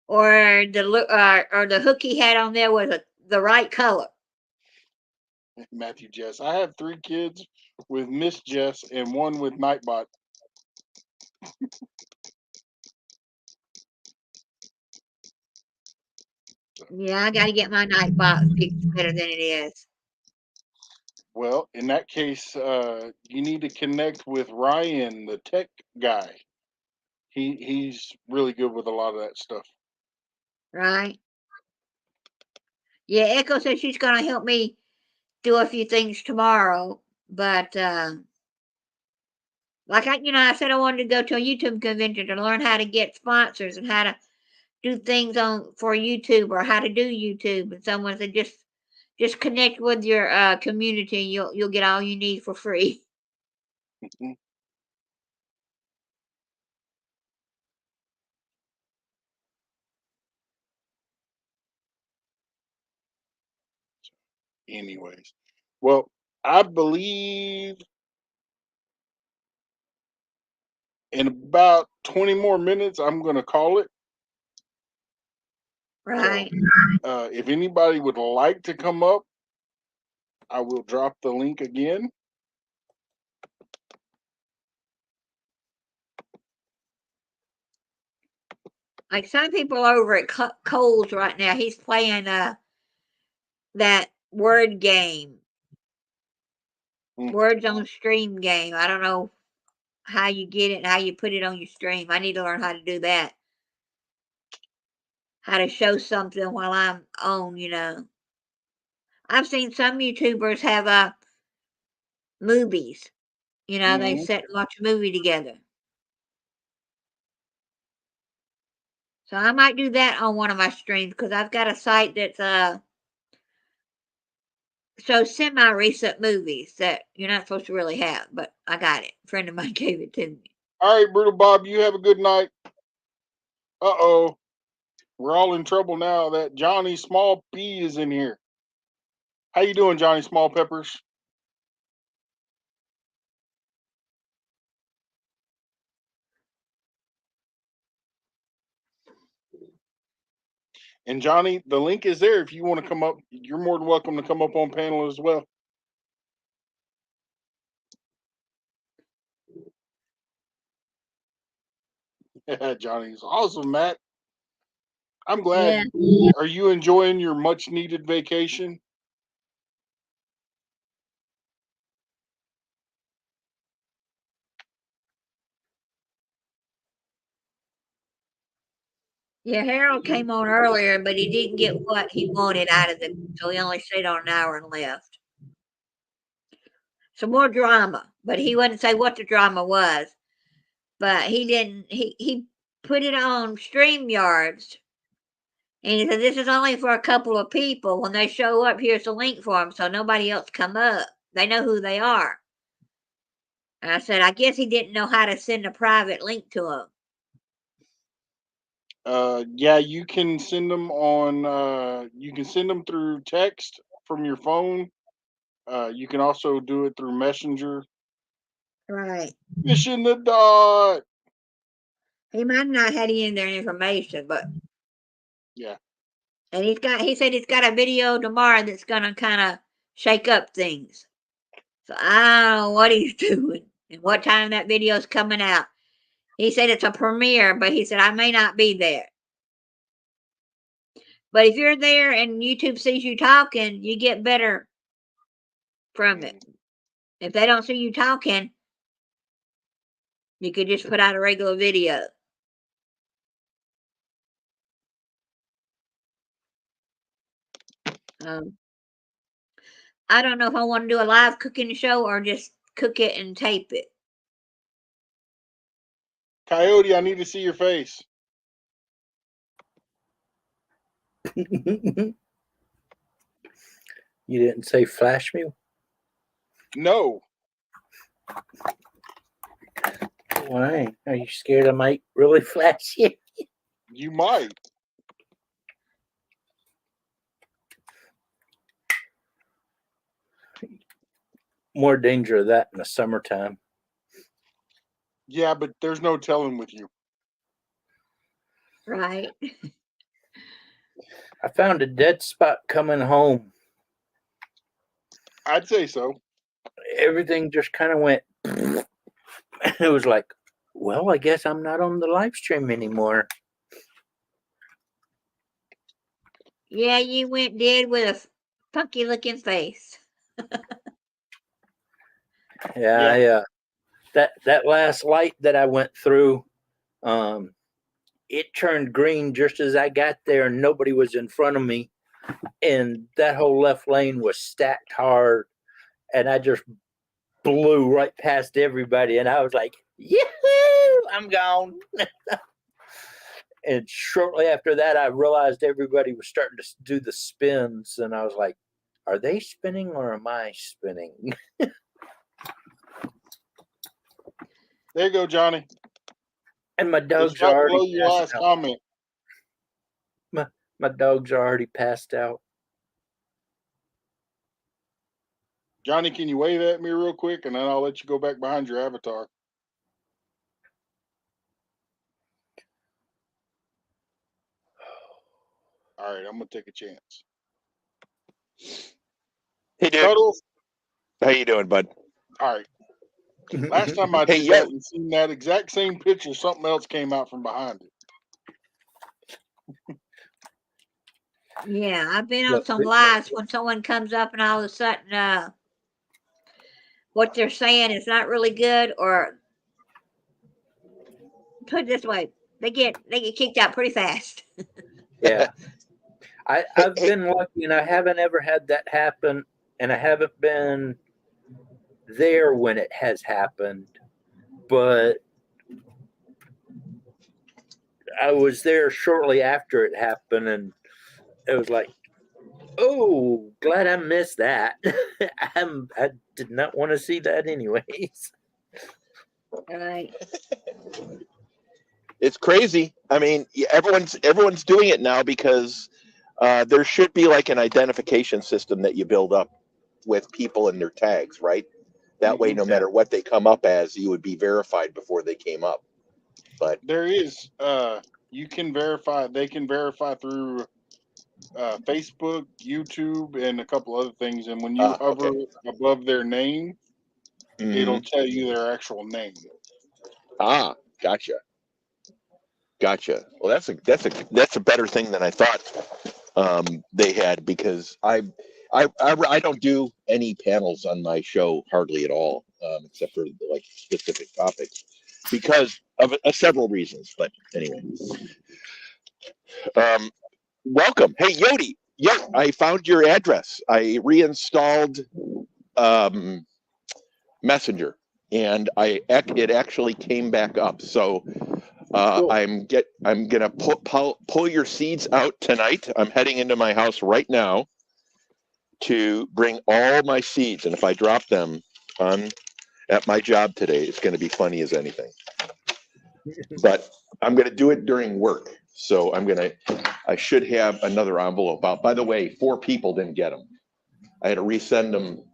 Or the hook he had on there was the right color. Matthew Jess. I have 3 kids with Miss Jess and 1 with Nightbot. Yeah, I got to get my night box fixed better than it is. Well, in that case, you need to connect with Ryan, the tech guy. He's really good with a lot of that stuff. Right? Yeah, Echo said she's going to help me do a few things tomorrow. But like I said I wanted to go to a YouTube convention to learn how to get sponsors and how to do things for YouTube or how to do YouTube. And someone said just connect with your community. You'll get all you need for free. Mhm. Anyways, well, I believe in about 20 more minutes, I'm going to call it. So, Right? if anybody would like to come up, I will drop the link again. Like some people over at Coles right now, he's playing that word game, Mm. words on stream game. I don't know how you get it and how you put it on your stream. I need to learn how to do that. How to show something while I'm on. I've seen some YouTubers have movies. They Mhm. sit and watch a movie together. So I might do that on one of my streams because I've got a site that's shows semi-recent movies that you're not supposed to really have, but I got it. A friend of mine gave it to me. All right, Brutal Bob, you have a good night. Uh-oh. We're all in trouble now that Johnny Small P is in here. How you doing, Johnny Small Peppers? And Johnny, the link is there. If you want to come up, you're more than welcome to come up on panel as well. Johnny's awesome, Matt. I'm glad. Yeah. Are you enjoying your much needed vacation? Yeah, Harold came on earlier, but he didn't get what he wanted out of it, so he only stayed on an hour and left. Some more drama, but he wouldn't say what the drama was. But he didn't. He put it on StreamYards, and he said this is only for a couple of people. When they show up, here's the link for them, so nobody else come up. They know who they are. And I said, I guess he didn't know how to send a private link to them. Yeah, you can send them on. You can send them through text from your phone. You can also do it through Messenger. Right. Fish in the dark. He might not have any in their information, but Yeah. and he said he's got a video tomorrow that's gonna kind of shake up things. So I don't know what he's doing and what time that video's coming out. He said it's a premiere, but he said I may not be there. But if you're there and YouTube sees you talking, you get better from it. If they don't see you talking, you could just put out a regular video. I don't know if I want to do a live cooking show or just cook it and tape it. Coyote, I need to see your face. You didn't say flash me? No. Why? Are you scared I might really flash you? You might. More danger of that in the summertime. Yeah, but there's no telling with you. Right. I found a dead spot coming home. I'd say so. Everything just kind of went. It was like, well, I guess I'm not on the live stream anymore. Yeah, you went dead with a funky looking face. Yeah. That last light that I went through, it turned green just as I got there, and nobody was in front of me, and that whole left lane was stacked hard, and I just blew right past everybody, and I was like, "Yahoo! I'm gone." And shortly after that, I realized everybody was starting to do the spins, and I was like, "Are they spinning or am I spinning?" There you go, Johnny. And my It's dogs right are below already your last passed out. comment. My dogs are already passed out. Johnny, can you wave at me real quick, and then I'll let you go back behind your avatar. All right, I'm gonna take a chance. Hey, dude. Cuddles. How you doing, bud? All right. Last time I Hey, did yo. that and seen that exact same picture, something else came out from behind it. Yeah, I've been on some lives when someone comes up and all of a sudden what they're saying is not really good, or put it this way, they get kicked out pretty fast. Yeah. I've been lucky, and I haven't ever had that happen, and I haven't been there when it has happened, but I was there shortly after it happened, and it was like, oh, glad I missed that. I did not want to see that anyways. Right. It's crazy. I mean, everyone's doing it now because there should be like an identification system that you build up with people and their tags, right? That way, no matter what they come up as, you would be verified before they came up. But there is, you can verify. They can verify through Facebook, YouTube, and a couple other things. And when you hover above their name, it'll tell you their actual name. Gotcha. Well, that's a better thing than I thought they had, because I don't do any panels on my show hardly at all, except for like specific topics, because of several reasons. But anyway, welcome. Hey, Yodi. Yeah, I found your address. I reinstalled Messenger, and it actually came back up. So cool. I'm gonna pull your seeds out tonight. I'm heading into my house right now to bring all my seeds, and if I drop them at my job today, it's going to be funny as anything. But I'm going to do it during work, so I should have another envelope out. By the way, 4 people didn't get them. I had to resend them.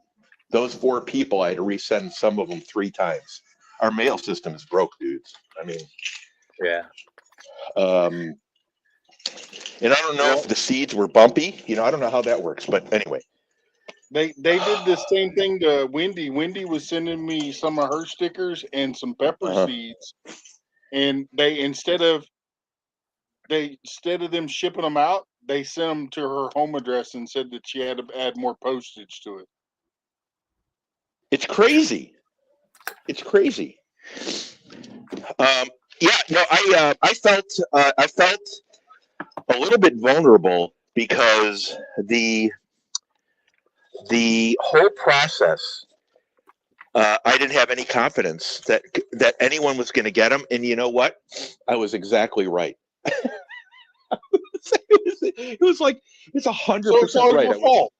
Those 4 people, I had to resend some of them 3 times. our mail system is broke, dudes. I mean, Yeah. and I don't know if the seeds were bumpy. I don't know how that works, but anyway. They did the same thing to Wendy. Wendy was sending me some of her stickers and some pepper seeds, and they instead of them shipping them out, they sent them to her home address and said that she had to add more postage to it. It's crazy. It's crazy. I felt a little bit vulnerable because the whole process, I didn't have any confidence that anyone was going to get them. And you know what? I was exactly right. It was like, it's 100% right. Your fault.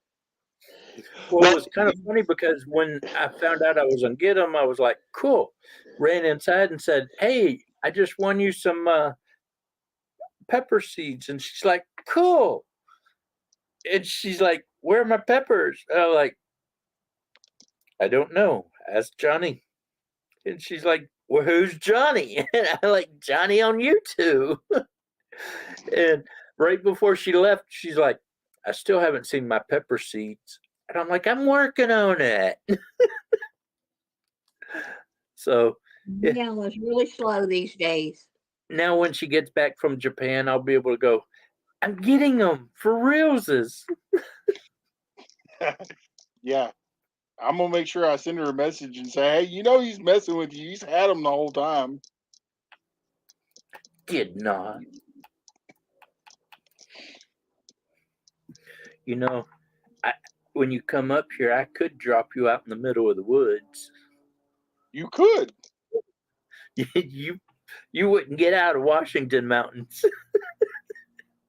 Well, it was kind of funny because when I found out I was going to get them, I was like, cool. Ran inside and said, hey, I just won you some pepper seeds. And she's like, cool. And she's like, where are my peppers? And I'm like, I don't know. Ask Johnny. And she's like, well, who's Johnny? And I'm like, Johnny on YouTube. And right before she left, she's like, I still haven't seen my pepper seeds. And I'm like, I'm working on it. So yeah, it's really slow these days. Now when she gets back from Japan, I'll be able to go, I'm getting them for realses. Yeah. I'm going to make sure I send her a message and say, hey, he's messing with you. He's had them the whole time. Did not. When you come up here, I could drop you out in the middle of the woods. You could. You wouldn't get out of Washington mountains.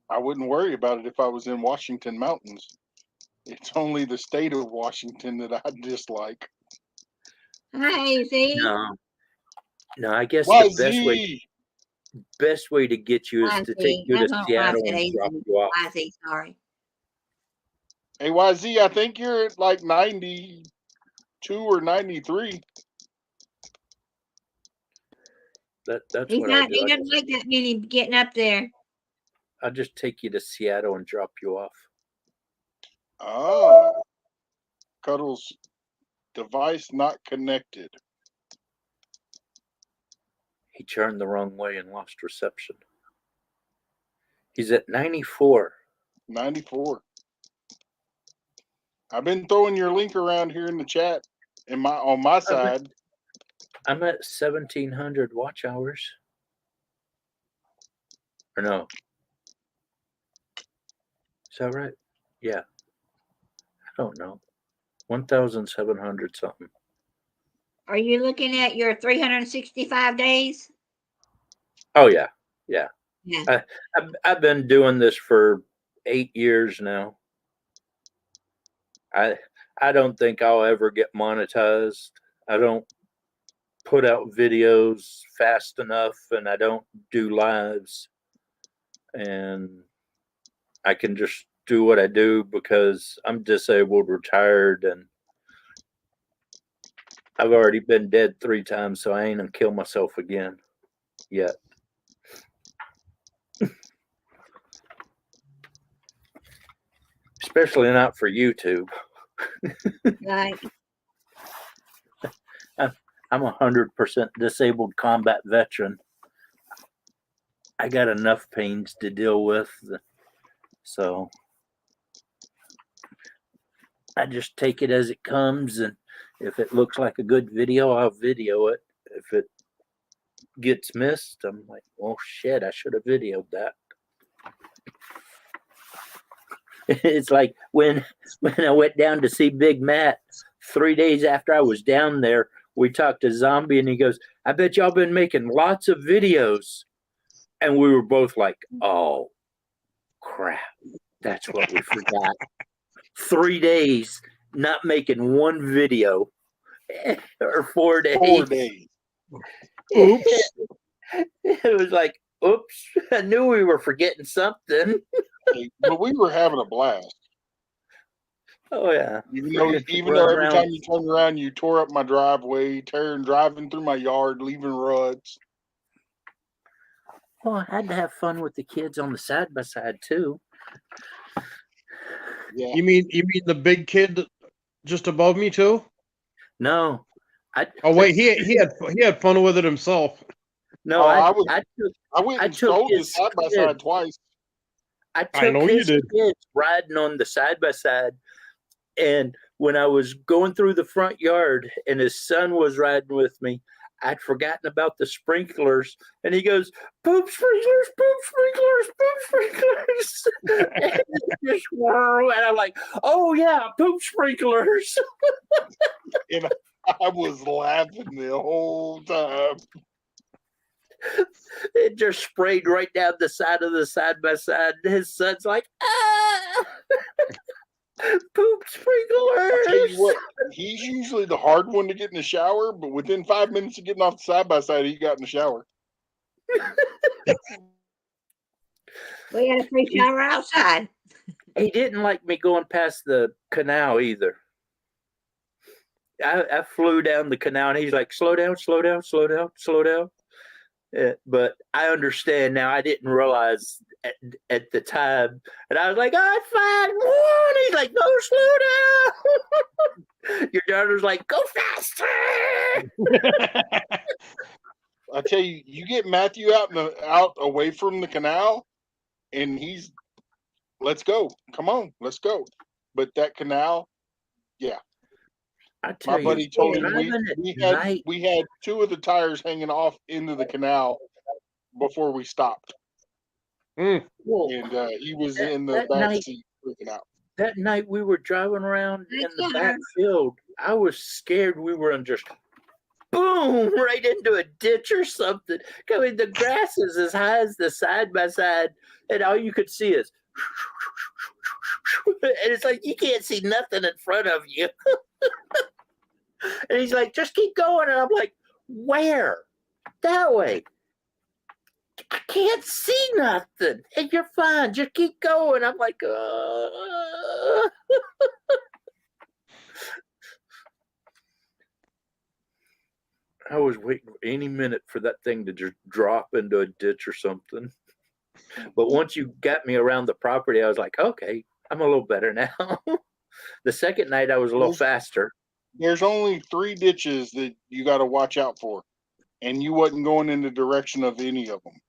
I wouldn't worry about it if I was in Washington mountains. It's only the state of Washington that I dislike. Hey, Z. No, I guess the best way to get you is to take you to Seattle and drop you off. YZ, sorry. Hey, YZ, I think you're at like 92 or 93. That's He what I'll do. doesn't like that many getting up there. I'll just take you to Seattle and drop you off. Oh. Cuddles device not connected. He turned the wrong way and lost reception. He's at 94. 94. I've been throwing your link around here in the chat on my side. I'm at 1,700 watch hours. Or no? Is that right? Yeah. I don't know. 1,700 something. Are you looking at your 365 days? Oh yeah. I've been doing this for 8 years now. I don't think I'll ever get monetized. I don't put out videos fast enough, and I don't do lives. And I can just do what I do because I'm disabled, retired, and I've already been dead 3 times, so I ain't gonna kill myself again yet. Especially not for YouTube. Right. I'm 100% disabled combat veteran. I got enough pains to deal with, so I just take it as it comes, and if it looks like a good video, I'll video it. If it gets missed, I'm like, oh shit, I should have videoed that. It's like when I went down to see Big Matt 3 days after I was down there, we talked to Zombie and he goes, I bet y'all been making lots of videos. And we were both like, oh, crap. That's what we forgot. 3 days not making one video. Or 4 days. 4 days. Oops. It was like, oops. I knew we were forgetting something. But we were having a blast. Oh yeah. Even though every time you turn around, you tore up my driveway, driving through my yard, leaving ruts. Well, I had to have fun with the kids on the side by side too. Yeah. You mean the big kid just above me too? No, Oh wait, he had fun with it himself. no, I went I and took stole the his side by kids. side twice. I I took know you his did. kids riding on the side by side, and when I was going through the front yard, and his son was riding with me, I'd forgotten about the sprinklers, and he goes, "Poop sprinklers, poop sprinklers, poop sprinklers," and just whirl, and I'm like, "Oh yeah, poop sprinklers." And I was laughing the whole time. It just sprayed right down the side of the side by side. His son's like, "Ah, poop sprinklers." I tell you what, he's usually the hard one to get in the shower, but within 5 minutes of getting off the side by side, he got in the shower. We had a free shower outside. He didn't like me going past the canal either. I flew down the canal, and he's like, "Slow down, slow down, slow down, slow down." But I understand now. I didn't realize at the time, and I was like, "Oh, it's fine." And he's like, "No, slow down." Your daughter's like, "Go faster." I tell you, you get Matthew out away from the canal, and he's, let's go. Come on, let's go. But that canal, yeah. I tell My buddy told him night. we had 2 of the tires hanging off into the canal before we stopped, Well, and he was in the back night, seat freaking out. that night we were driving around in the backfield. I was scared we were in just boom right into a ditch or something. I mean, the grass is as high as the side by side, and all you could see is, and it's like you can't see nothing in front of you. And he's like, "Just keep going," and I'm like, "Where?" "That way." "I can't see nothing." "And you're fine. Just keep going." I'm like, I was waiting any minute for that thing to just drop into a ditch or something. But once you got me around the property, I was like, okay, I'm a little better now. The second night, I was a little faster. There's only 3 ditches that you got to watch out for, and you wasn't going in the direction of any of them.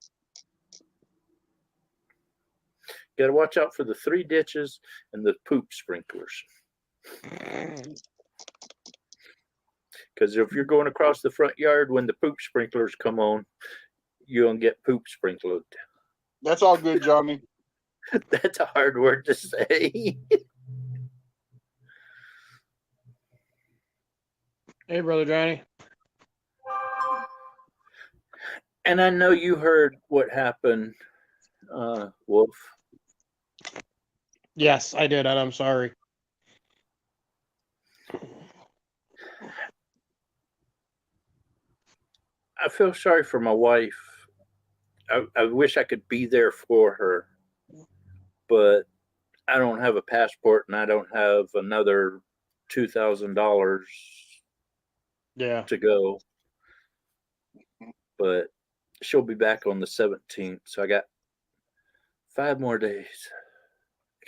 Got to watch out for the 3 ditches and the poop sprinklers. Because if you're going across the front yard when the poop sprinklers come on, you're going to get poop sprinkled. That's all good, Johnny. That's a hard word to say. Hey, brother Johnny. And I know you heard what happened, Wolf. Yes, I did, and I'm sorry. I feel sorry for my wife. I wish I could be there for her, but I don't have a passport and I don't have another $2,000 to go. But she'll be back on the 17th, so I got 5 more days.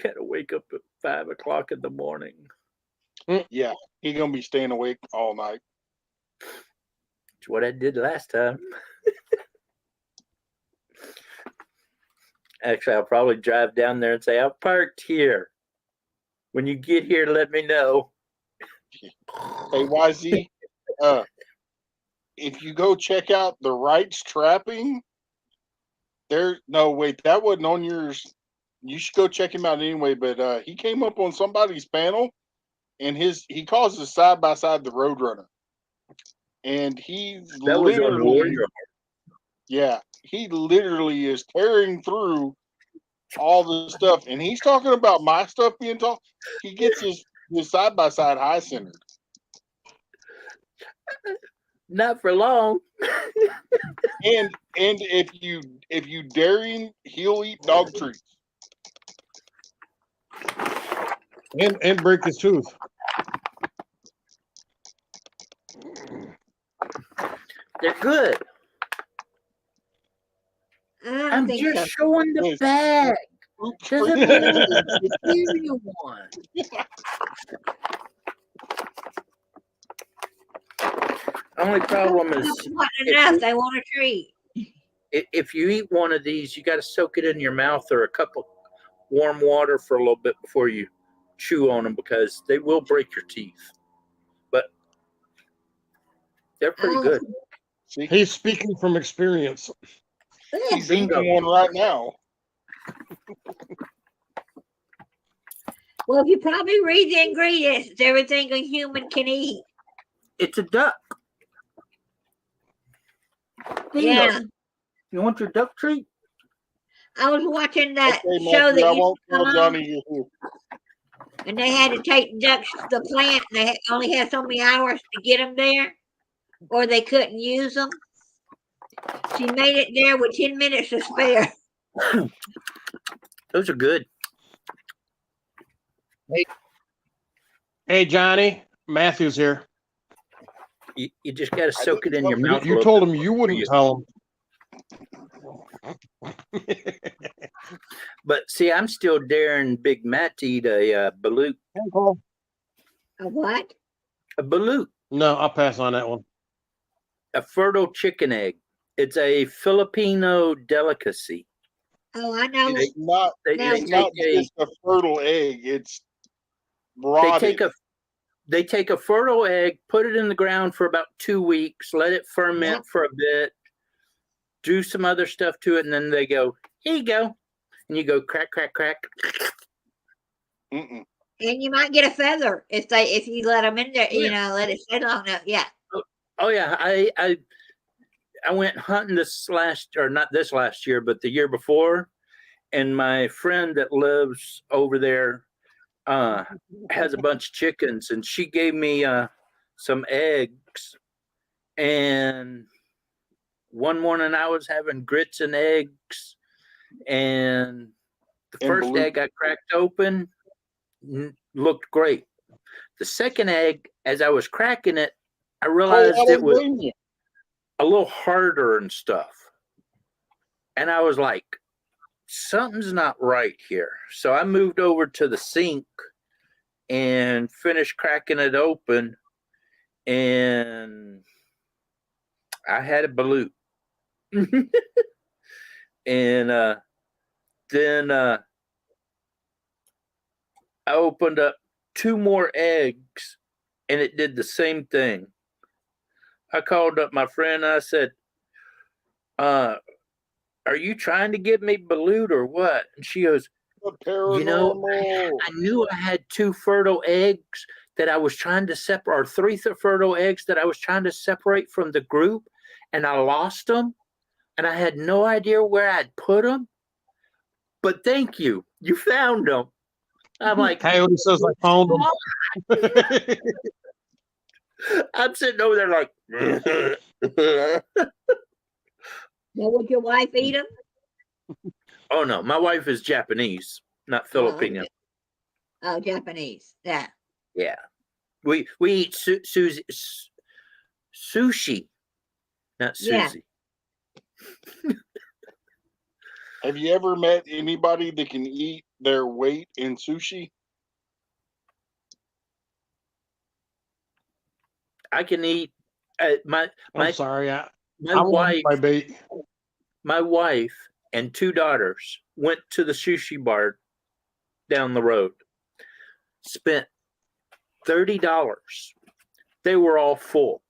I gotta wake up at 5 o'clock in the morning. Yeah, he's gonna be staying awake all night. It's what I did last time. Actually, I'll probably drive down there and say, "I'm parked here. When you get here, let me know." Hey, YZ, if you go check out the Wright's trapping, that wasn't on yours. You should go check him out anyway. But he came up on somebody's panel, and he calls his side by side the Roadrunner, and he that was on Warrior. Yeah, he literally is tearing through all the stuff, and he's talking about my stuff being tall. He gets his side by side high centered. Not for long. And if you dare him, he'll eat dog treats. And break his tooth. They're good. I don't I'm think just so. showing the Yes. bag. Doesn't Fruit mean Fruit I'm gonna give you one. Only problem is Not if enough. you, They want a treat. if you eat one of these, you got to soak it in your mouth or a cup of warm water for a little bit before you chew on them because they will break your teeth. But they're pretty Oh, good. See, He's speaking from experience. he's Bingo. eating one right now. well, if you probably read the ingredients, it's everything a human can eat. It's a duck. Bingo. Yeah. You want your duck treat? I was watching that Okay, show Matthew, that I used won't to come tell on, Johnny you're here. and they had to take ducks to the plant. And they only had so many hours to get them there, or they couldn't use them. She made it there with 10 minutes to spare. Those are good. Hey, Johnny, Matthew's here. You just got to soak it in your You, mouth. a you little told bit him you before wouldn't tell him. But see, I'm still daring Big Matt to eat a balut. A what? A balut, No, I'll pass on that one. a fertile chicken egg. It's a Filipino delicacy. Oh, I know. It's not. They, Now, they It's not take a just a fertile egg. It's they rotted. take a fertile egg, put it in the ground for about 2 weeks, let it ferment Yep. for a bit, do some other stuff to it, and then they go, here you go. And you go crack, crack, crack. Mm-mm. and you might get a feather if you let them in there. Yeah. You know, let it sit long enough. Yeah. Oh yeah, I went hunting not this last year, but the year before, and my friend that lives over there has a bunch of chickens, and she gave me some eggs. And one morning I was having grits and eggs, and the And first balut. egg I cracked open looked great. The second egg, as I was cracking it, I Oh, realized I it don't was blame you. a little harder and stuff. And I was like, something's not right here. So I moved over to the sink and finished cracking it open, and I had a balut. And then I opened up 2 more eggs, and it did the same thing. I called up my friend. I said, "Are you trying to give me balut or what?" And she goes, The "You know, paranormal. I knew I had 2 fertile eggs that I was trying to separate, or 3 fertile eggs that I was trying to separate from the group, and I lost them, and I had no idea where I'd put them. But thank you, you found them." I'm like, Coyote says I found him. I'm sitting over there like, Now, would your wife eat them? oh no, my wife is Japanese, not Filipino. Okay. Oh, Japanese. Yeah. Yeah, we eat sushi, not Yeah. Susie. Have you ever met anybody that can eat their weight in sushi? I can eat. My I'm sorry. I my won't wife eat my bait. my wife and 2 daughters went to the sushi bar down the road, spent $30. They were all full.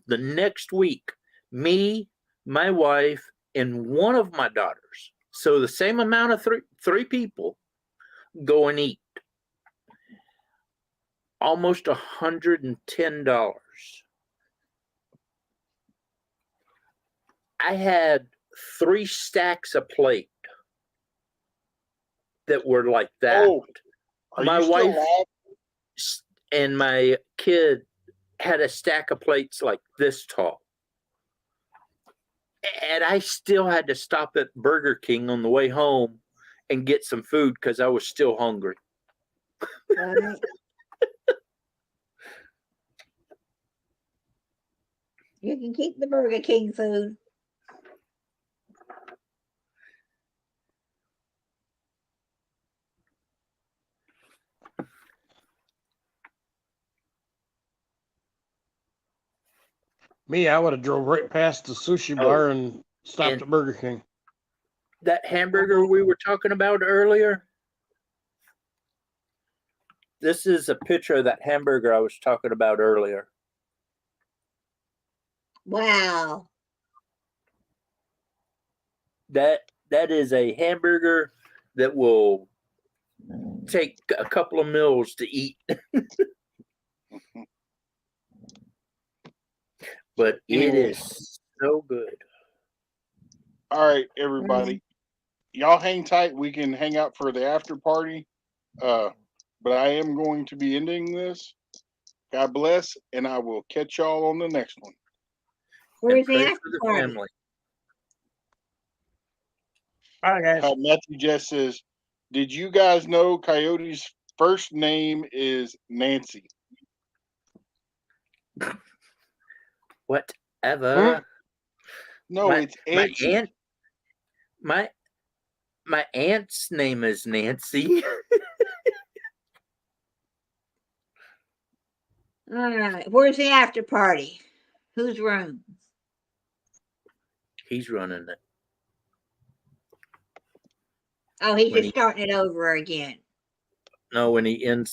The next week, me, my wife, and one of my daughters, so the same amount of three people, go and eat. Almost $110. I had 3 stacks of plate that were like that. Oh, are My you still wife live? and my kid had a stack of plates like this tall. And I still had to stop at Burger King on the way home and get some food because I was still hungry. Right. You can keep the Burger King food. Me, I would have drove right past the sushi bar and stopped and- at Burger King. That hamburger we were talking about earlier. This is a picture of that hamburger I was talking about earlier. Wow. That is a hamburger that will take a couple of meals to eat. But it is so good. All right, everybody. Y'all hang tight. We can hang out for the after party. But I am going to be ending this. God bless, and I will catch y'all on the next one. Where's the Pray after for the party? family. All right, guys. Matthew Jess says, "Did you guys know Coyote's first name is Nancy?" Whatever. No, it's My Nancy. aunt. My aunt's name is Nancy. All right. Where's the after party? Whose room? He's running it. Oh, he's When just starting it over again. No, when he ends the